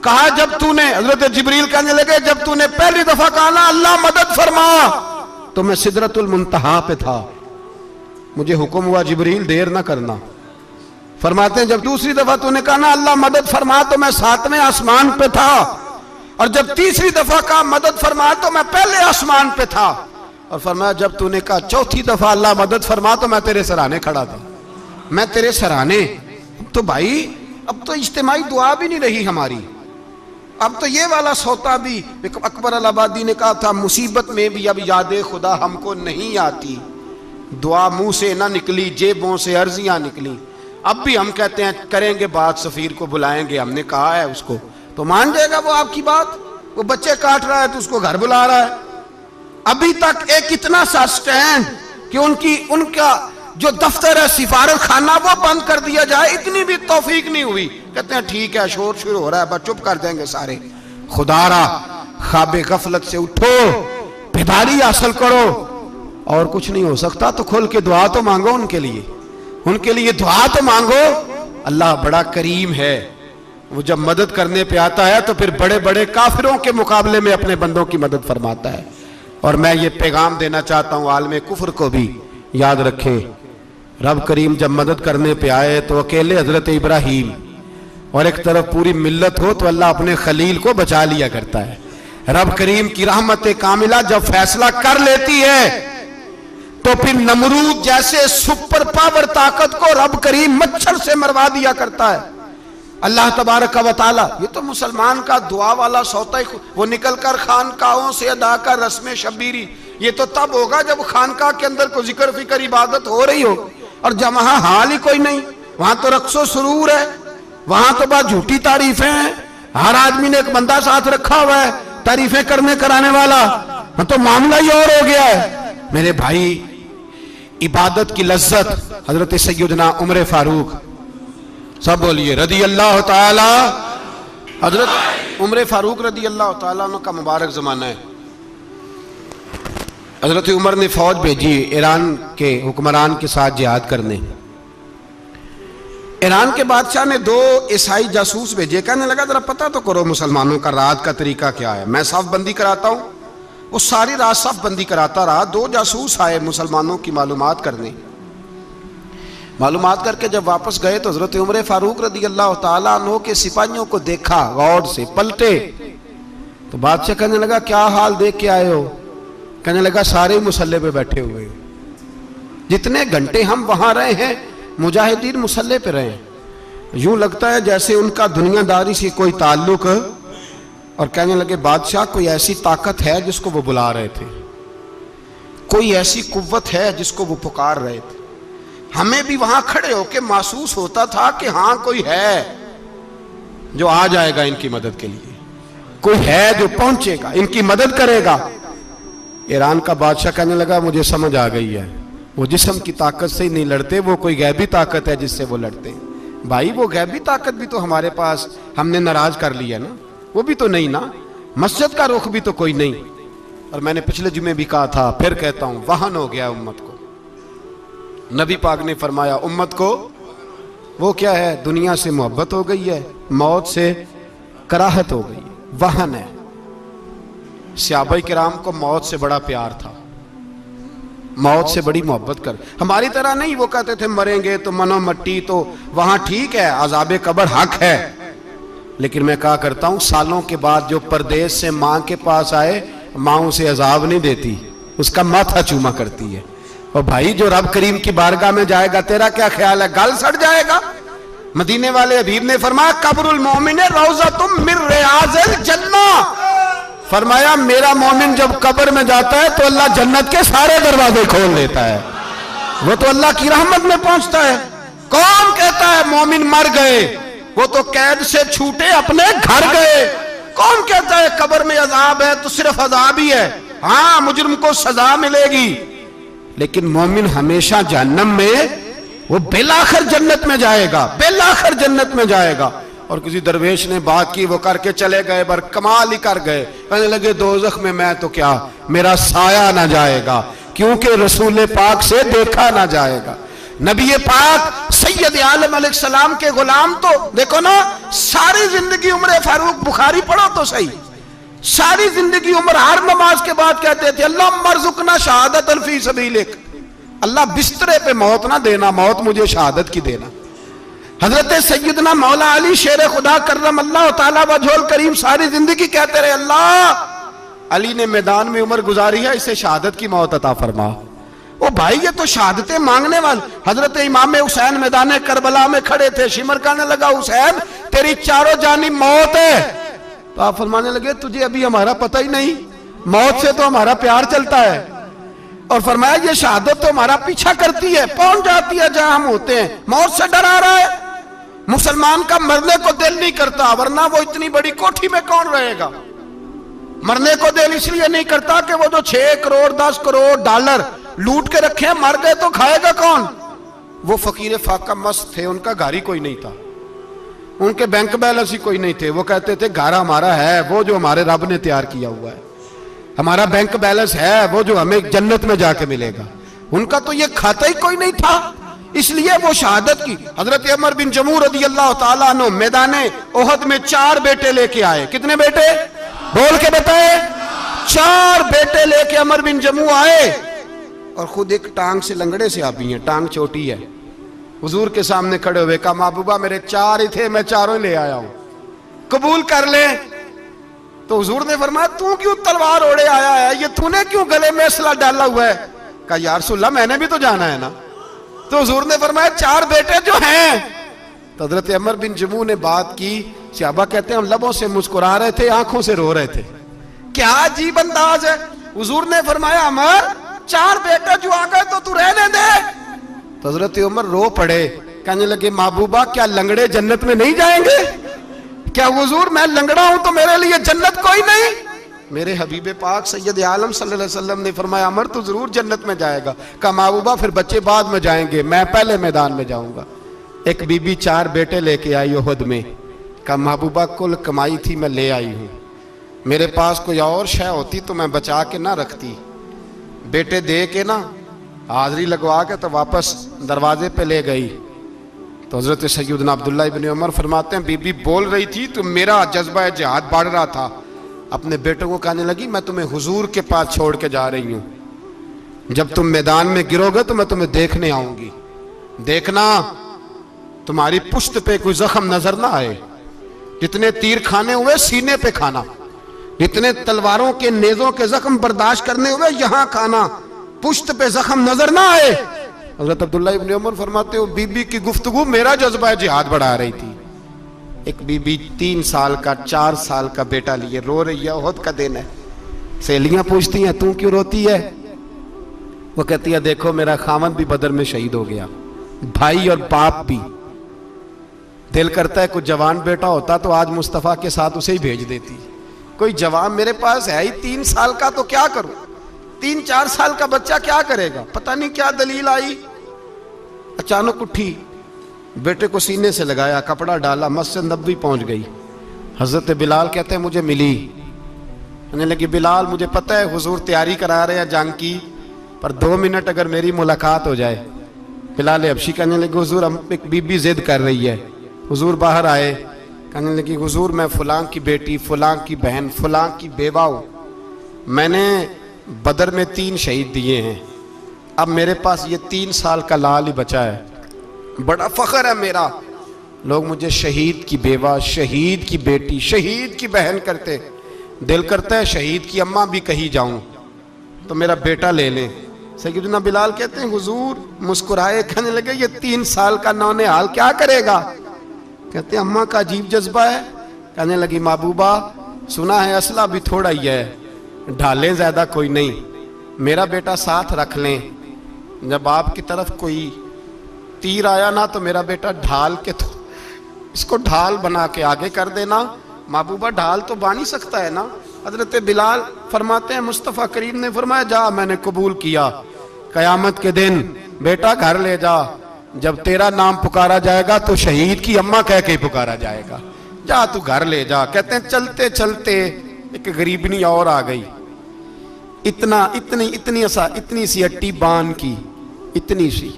कहा जब तूने, हजरत जिब्रील कहने लगे जब तूने पहली दफा कहा ना अल्लाह मदद फरमा, तो मैं सिदरतुल मुंतहा पे था, मुझे हुक्म हुआ जिब्रील देर ना करना। फरमाते हैं जब दूसरी दफा तूने कहा ना अल्लाह मदद फरमा तो मैं 7वें आसमान पे था, और जब तीसरी दफा कहा मदद फरमा तो मैं पहले आसमान पे था। और फरमाया जब तूने कहा चौथी दफा अल्लाह मदद फरमा तो मैं तेरे सराहने खड़ा था, मैं तेरे सराहने। तो भाई अब तो इज्तिमाई दुआ भी नहीं रही हमारी, अब तो ये वाला सौता भी। अकबर अल आबादी ने कहा था मुसीबत में भी अब याद खुदा हमको नहीं आती, दुआ मुंह से ना निकली जेबों से अर्जियां निकली। अब भी हम कहते हैं करेंगे बात, सफीर को बुलाएंगे, हमने कहा है उसको, तो मान जाएगा वो आपकी बात? वो बच्चे काट रहा है तो उसको घर बुला रहा है। अभी तक एक इतना सा स्टैंड कि उनका जो दफ्तर है सिफारत खाना वो बंद कर दिया जाए, इतनी भी तौफीक नहीं हुई। कहते हैं ठीक है शोर शुरू हो रहा है, बस चुप कर देंगे सारे। खुदारा ख्वाबे गफलत से उठो, बेदारी हासिल करो, और कुछ नहीं हो सकता तो खोल के दुआ तो मांगो उनके लिए, उनके लिए दुआ तो मांगो। अल्लाह बड़ा करीम है, वो जब मदद करने पे आता है तो फिर बड़े बड़े काफिरों के मुकाबले में अपने बंदों की मदद फरमाता है। और मैं ये पैगाम देना चाहता हूँ आलमे कुफर को भी, याद रखें रब करीम जब मदद करने पे आए तो अकेले हजरत इब्राहीम और एक तरफ पूरी मिल्लत हो तो अल्लाह अपने खलील को बचा लिया करता है। रब करीम की रहमत कामिला जब फैसला कर लेती है तो फिर नमरूद जैसे सुपर पावर ताकत को रब करीम मच्छर से मरवा दिया करता है। अल्लाह तबारक व तआला, ये तो मुसलमान का दुआ वाला सौता ही, वो निकलकर खानकाहों से अदा कर रस्म शबीरी, ये तो तब होगा जब खानकाह के अंदर कोई जिक्र फिक्र इबादत हो रही हो, और जब वहां हाल ही कोई नहीं, वहां तो रक्सो सुरूर है, वहां तो बस झूठी तारीफें हैं, हर आदमी ने एक बंदा साथ रखा हुआ है तारीफें करने कराने वाला, तो मामला ही और हो गया है। मेरे भाई इबादत की लज्जत हजरत सैयदना उमर फारूक, सब बोलिए रदी अल्लाह ताला, हजरत उमर फारूक रदी अल्लाह ताला का मुबारक जमाना है। हजरत उमर ने फौज भेजी ईरान के हुक्मरान के साथ जिहाद करने। ईरान के बादशाह ने 2 ईसाई जासूस भेजे, कहने लगा जरा पता तो करो मुसलमानों का रात का तरीका क्या है, मैं साफ बंदी कराता हूं। वो सारी रात साफ बंदी कराता रहा, 2 जासूस आए मुसलमानों की मालूमात करने। मालूमात करके जब वापस गए तो हजरत उमर फारूक रदी अल्लाह ताला अन्हु के सिपाहियों को देखा, गौर से पलटे तो बादशाह कहने लगा क्या हाल देख के आए हो? कहने लगा सारे मुसल्ले पे बैठे हुए, जितने घंटे हम वहां रहे हैं मुजाहिदीन मुसल्ले पे रहे, यूं लगता है जैसे उनका दुनियादारी से कोई ताल्लुक। और कहने लगे बादशाह कोई ऐसी ताकत है जिसको वो बुला रहे थे, कोई ऐसी कुव्वत है जिसको वो पुकार रहे थे। हमें भी वहां खड़े होकर महसूस होता था कि हाँ कोई है जो आ जाएगा इनकी मदद के लिए, कोई है जो पहुंचेगा इनकी मदद करेगा। ईरान का बादशाह कहने लगा मुझे समझ आ गई है, वो जिस्म की ताकत से ही नहीं लड़ते, वो कोई गैबी ताकत है जिससे वो लड़ते हैं। भाई वो गैबी ताकत भी तो हमारे पास हमने नाराज कर लिया ना, वो भी तो नहीं ना, मस्जिद का रुख भी तो कोई नहीं। और मैंने पिछले जुमे भी कहा था, फिर कहता हूं, वहन हो गया उम्मत को। नबी पाक ने फरमाया उम्मत को वो क्या है, दुनिया से मोहब्बत हो गई है, मौत से कराहत हो गई है, वहन है। सहाबा किराम को मौत से बड़ा प्यार था, मौत से बड़ी मोहब्बत कर, हमारी तरह नहीं। वो कहते थे मरेंगे तो मनो मट्टी, तो वहां ठीक है, अजाबे कब्र हक है, लेकिन मैं कहा करता हूं सालों के बाद जो परदेश से मां के पास आए, मां उसे अजाब नहीं देती, उसका माथा चूमा करती है। और भाई जो रब करीम की बारगाह में जाएगा, तेरा क्या ख्याल है, गल सड़ जाएगा? मदीने वाले हबीब ने फरमाया कब्रुल मोमिन रौज़तुम मिन रियाज़िल जन्ना, फरमाया मेरा मोमिन जब कब्र में जाता है तो अल्लाह जन्नत के सारे दरवाजे खोल देता है, वो तो अल्लाह की रहमत में पहुंचता है। कौन कहता है मोमिन मर गए, वो तो कैद से छूटे अपने घर गए। कौन कहता है कब्र में अजाब है तो सिर्फ अजाब ही है, हाँ मुजरिम को सजा मिलेगी, लेकिन मोमिन हमेशा जहन्नम में, वो बेलाखिर जन्नत में जाएगा, बेलाखिर जन्नत में जाएगा। और किसी दरवेश ने बात की, वो करके चले गए, पर कमाल ही कर गए, कहने लगे दोज़ख में मैं तो क्या, मेरा साया ना जाएगा, क्योंकि रसूल पाक से देखा ना जाएगा। नबी पाक सैयद आलम अलैहिस्सलाम के गुलाम तो देखो ना, सारी जिंदगी उम्र फारूक, बुखारी पढ़ो तो सही, सारी जिंदगी उम्र हर नमाज के बाद कहते थे अल्लाह मरजुकना शहादतन फी सबीलिक, अल्लाह बिस्तरे पे मौत ना देना, मौत मुझे शहादत की देना। हजरत सैयदना मौला अली शेर खुदा करम अल्लाह ताला वजहुल करीम सारी जिंदगी कहते रहे अल्लाह अली ने मैदान में उम्र गुजारी है, इसे शहादत की मौत अता फरमा। ओ भाई ये तो शहादतें मांगने वाले। हजरत इमाम हुसैन मैदान करबला में खड़े थे, शिमर कहने लगा हुसैन तेरी चारों जानी मौत है, तो आप फरमाने लगे तुझे अभी हमारा पता ही नहीं, मौत से तो हमारा प्यार चलता है। और फरमाया ये शहादत तो हमारा पीछा करती है, पहुंच जाती है जहां हम होते हैं, मौत से डरा रहा है। मुसलमान का मरने को दिल नहीं करता, वरना वो इतनी बड़ी कोठी में कौन रहेगा। मरने को दिल इसलिए नहीं करता कि वो जो 6 करोड़ 10 करोड़ डॉलर लूट के रखे, मर गए तो खाएगा कौन। वो फकीर फाका मस्त थे, उनका घर ही कोई नहीं था, उनके बैंक बैलेंस ही कोई नहीं थे। वो कहते थे घर हमारा है वो जो हमारे रब ने तैयार किया हुआ है, हमारा बैंक बैलेंस है वो जो हमें जन्नत में जाके मिलेगा। उनका तो ये खाता ही कोई नहीं था, इसलिए वो शहादत की। हजरत उमर बिन जमू रदी अल्लाह ताला अन्हु मैदाने ओहद में 4 बेटे लेके आए। कितने बेटे बोल के बताए? 4 बेटे लेके उमर बिन जमू आए, और खुद एक टांग से लंगड़े से आप भी हैं, टांग छोटी है। हुजूर के सामने खड़े हुए कहा महबूबा मेरे 4 ही थे, मैं 4 ले आया हूं, कबूल कर ले। तो हुजूर ने फरमाया तू क्यों तलवार ओढ़े आया है, ये तूने क्यों गले में असला डाला हुआ है? कहा या रसूलल्लाह मैंने भी तो जाना है ना। तो हुजूर ने फरमाया 4 बेटे जो हैं। तो हजरत उमर बिन जमू ने बात की, सहाबा कहते हैं हम लबों से मुस्कुरा रहे थे, आंखों से रो रहे थे, क्या अजीब अंदाज है। हुजूर ने फरमाया उमर 4 बेटे जो आ गए तो तू रहने दे। तो हजरत उमर रो पड़े, कहने लगे महबूबा क्या लंगड़े जन्नत में नहीं जाएंगे? क्या हुजूर मैं लंगड़ा हूं तो मेरे लिए जन्नत कोई नहीं? मेरे हबीब पाक सैयद आलम सल्लल्लाहु अलैहि वसल्लम ने फरमाया अमर तू जरूर जन्नत में जाएगा। कहा महबूबा फिर बच्चे बाद में जाएंगे, मैं पहले मैदान में जाऊंगा। एक बीबी 4 बेटे लेके आई उहद में। कहा महबूबा कुल कमाई थी मैं ले आई हूं, मेरे पास कोई और शय होती तो मैं बचा के ना रखती, बेटे दे के ना हाजरी लगवा के तो वापस दरवाजे पे ले गई। तो हजरत सैयदना अब्दुल्ला इब्न उमर फरमाते हैं बीबी बोल रही थी तो मेरा जज्बा जिहाद बढ़ रहा था, अपने बेटों को कहने लगी मैं तुम्हें हुजूर के पास छोड़ के जा रही हूं, जब तुम मैदान में गिरोगे तो मैं तुम्हें देखने आऊंगी। देखना तुम्हारी पुश्त पे कोई जख्म नजर ना आए। जितने तीर खाने हुए सीने पे खाना, जितने तलवारों के नेजों के जख्म बर्दाश्त करने हुए यहां खाना, पुश्त पे जख्म नजर ना आए। हजरत अब्दुल्ला इब्न उमर फरमाते हो बीबी की गुफ्तगू मेरा जज्बा जिहाद बढ़ा रही थी। एक बीबी 3 साल का 4 साल का बेटा लिए रो रही है, ओहद का दिन है। सहेलियां पूछती हैं तू क्यों रोती है? वो कहती है देखो मेरा खामद भी बदर में शहीद हो गया, भाई और बाप भी। दिल करता है कोई जवान बेटा होता तो आज मुस्तफ़ा के साथ उसे ही भेज देती। कोई जवान मेरे पास है ही 3 साल का, तो क्या करूं? 3-4 साल का बच्चा क्या करेगा? पता नहीं क्या दलील आई, अचानक उठी, बेटे को सीने से लगाया, कपड़ा डाला, मस्जिद नबवी पहुंच गई। हजरत बिलाल कहते हैं मुझे मिली, कहने लगी बिलाल मुझे पता है हुजूर तैयारी करा रहे हैं जंग की, पर 2 मिनट अगर मेरी मुलाकात हो जाए। बिलाल हबशी कहने लगे हुजूर हम एक बीबी जिद कर रही है। हुजूर बाहर आए, कहने लगी हुजूर मैं फलां की बेटी, फलां की बहन, फलां की बेवा हूं, मैंने बदर में 3 शहीद दिए हैं, अब मेरे पास ये 3 साल का लाल ही बचा है, बड़ा फख्र है मेरा। लोग मुझे शहीद की बेवा, शहीद की बेटी, शहीद की बहन करते। दिल करता है शहीद की अम्मा भी कहीं जाऊं तो मेरा बेटा ले लें। सैयदना बिलाल कहते हैं हुजूर मुस्कुराए, कहने लगे ये 3 साल का नौनिहाल क्या करेगा? कहते हैं अम्मा का अजीब जज्बा है। कहने लगी महबूबा सुना है असला भी थोड़ा ही है, ढालें ज्यादा कोई नहीं, मेरा बेटा साथ रख लें, जब आपकी तरफ कोई तीर आया ना तो मेरा बेटा ढाल के तो इसको ढाल बना के आगे कर देना। महबूबा ढाल तो बांध ही सकता है ना। हजरत बिलाल फरमाते हैं मुस्तफ़ा करीम ने फरमाया जा मैंने कबूल किया, कयामत के दिन बेटा घर ले जा, जब तेरा नाम पुकारा जाएगा तो शहीद की अम्मा कह के पुकारा जाएगा, जा तू घर ले जा। कहते हैं चलते चलते एक गरीबनी और आ गई, इतनी सी अट्टी बान की, इतनी सी।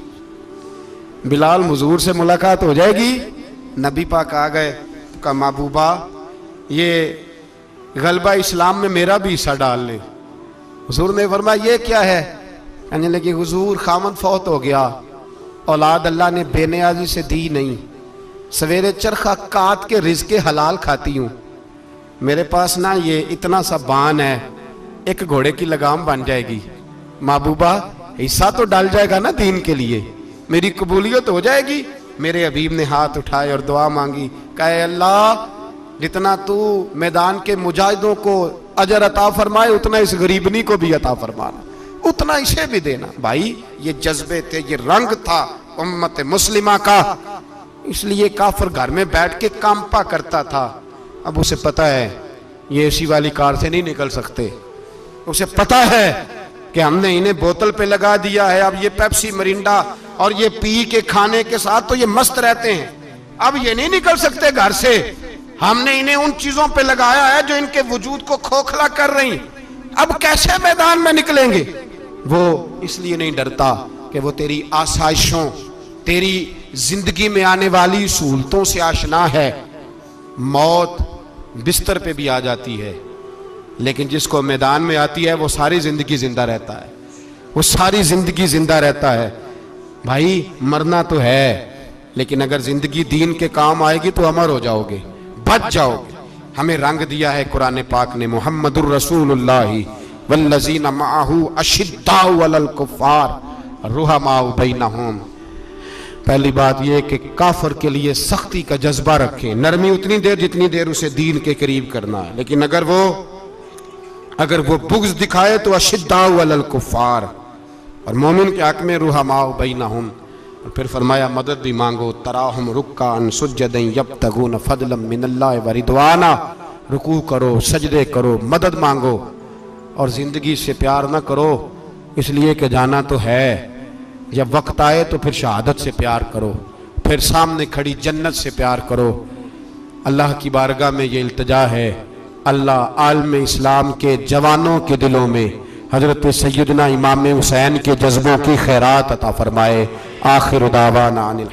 बिलाल हुजूर से मुलाकात हो जाएगी। नबी पाक आ गए, कहा महबूबा ये गलबा इस्लाम में मेरा भी हिस्सा डाल ले। हुजूर ने फरमाया ये क्या है? कहने लगी हुजूर खामद फौत हो गया, औलाद अल्लाह ने बेनियाजी से दी नहीं, सवेरे चरखा काट के रिज़्क़े हलाल खाती हूँ, मेरे पास ना ये इतना सा बान है, एक घोड़े की लगाम बन जाएगी। महबूबा हिस्सा तो डाल जाएगा ना दीन के लिए, मेरी कबूलियत हो जाएगी। मेरे हबीब ने हाथ उठाए और दुआ मांगी, कहे अल्लाह जितना तू मैदान के मुजाहिदों को अजर अता फरमाए उतना इस गरीबनी को भी अता फरमाना, उतना इसे भी देना। भाई ये जज्बे थे, ये रंग था उम्मत मुस्लिमा का, इसलिए काफिर घर में बैठ के कांपा करता था। अब उसे पता है ये एसी वाली कार से नहीं निकल सकते, उसे पता है कि हमने इन्हें बोतल पे लगा दिया है, अब ये पेप्सी मरिंडा और ये पी के खाने के साथ तो ये मस्त रहते हैं, अब ये नहीं निकल सकते घर से, हमने इन्हें उन चीजों पे लगाया है जो इनके वजूद को खोखला कर रही, अब कैसे मैदान में निकलेंगे? वो इसलिए नहीं डरता कि वो तेरी आसाइशों, तेरी जिंदगी में आने वाली सहूलतों से आशना है। मौत बिस्तर पे भी आ जाती है, लेकिन जिसको मैदान में आती है वो सारी जिंदगी जिंदा रहता है, वो सारी जिंदगी जिंदा रहता है। भाई मरना तो है, लेकिन अगर जिंदगी दीन के काम आएगी तो अमर हो जाओगे, बच जाओगे। हमें रंग दिया है कुरान पाक ने, मुहम्मदुर रसूलुल्लाह वल्लज़ीना मअहू अशिद्दाउ अलल कुफ़ार रुहमाउ बैनहुम। पहली बात यह कि काफिर के लिए सख्ती का जज्बा रखें, नरमी उतनी देर जितनी देर उसे दीन के करीब करना है, लेकिन अगर वो बुग़्ज़ दिखाए तो अशिद्दाउ अलल कुफ़ार, और मोमिन के हक में रुहमाउ बैनहुम। और फिर फरमाया मदद भी मांगो, तराहुम रुक्कान सुज्जदन यब्तगून फदलन मिनल्लाहि व रिदवाना, रुकू करो, सजदे करो, मदद मांगो, और ज़िंदगी से प्यार ना करो इसलिए कि जाना तो है, जब वक्त आए तो फिर शहादत से प्यार करो, फिर सामने खड़ी जन्नत से प्यार करो। अल्लाह की बारगाह में ये इल्तिजा है, अल्लाह आलम इस्लाम के जवानों के दिलों में हजरत सैयदना इमाम हुसैन के जज्बों की खैरात अता फरमाए। आखिर दावाना अनिल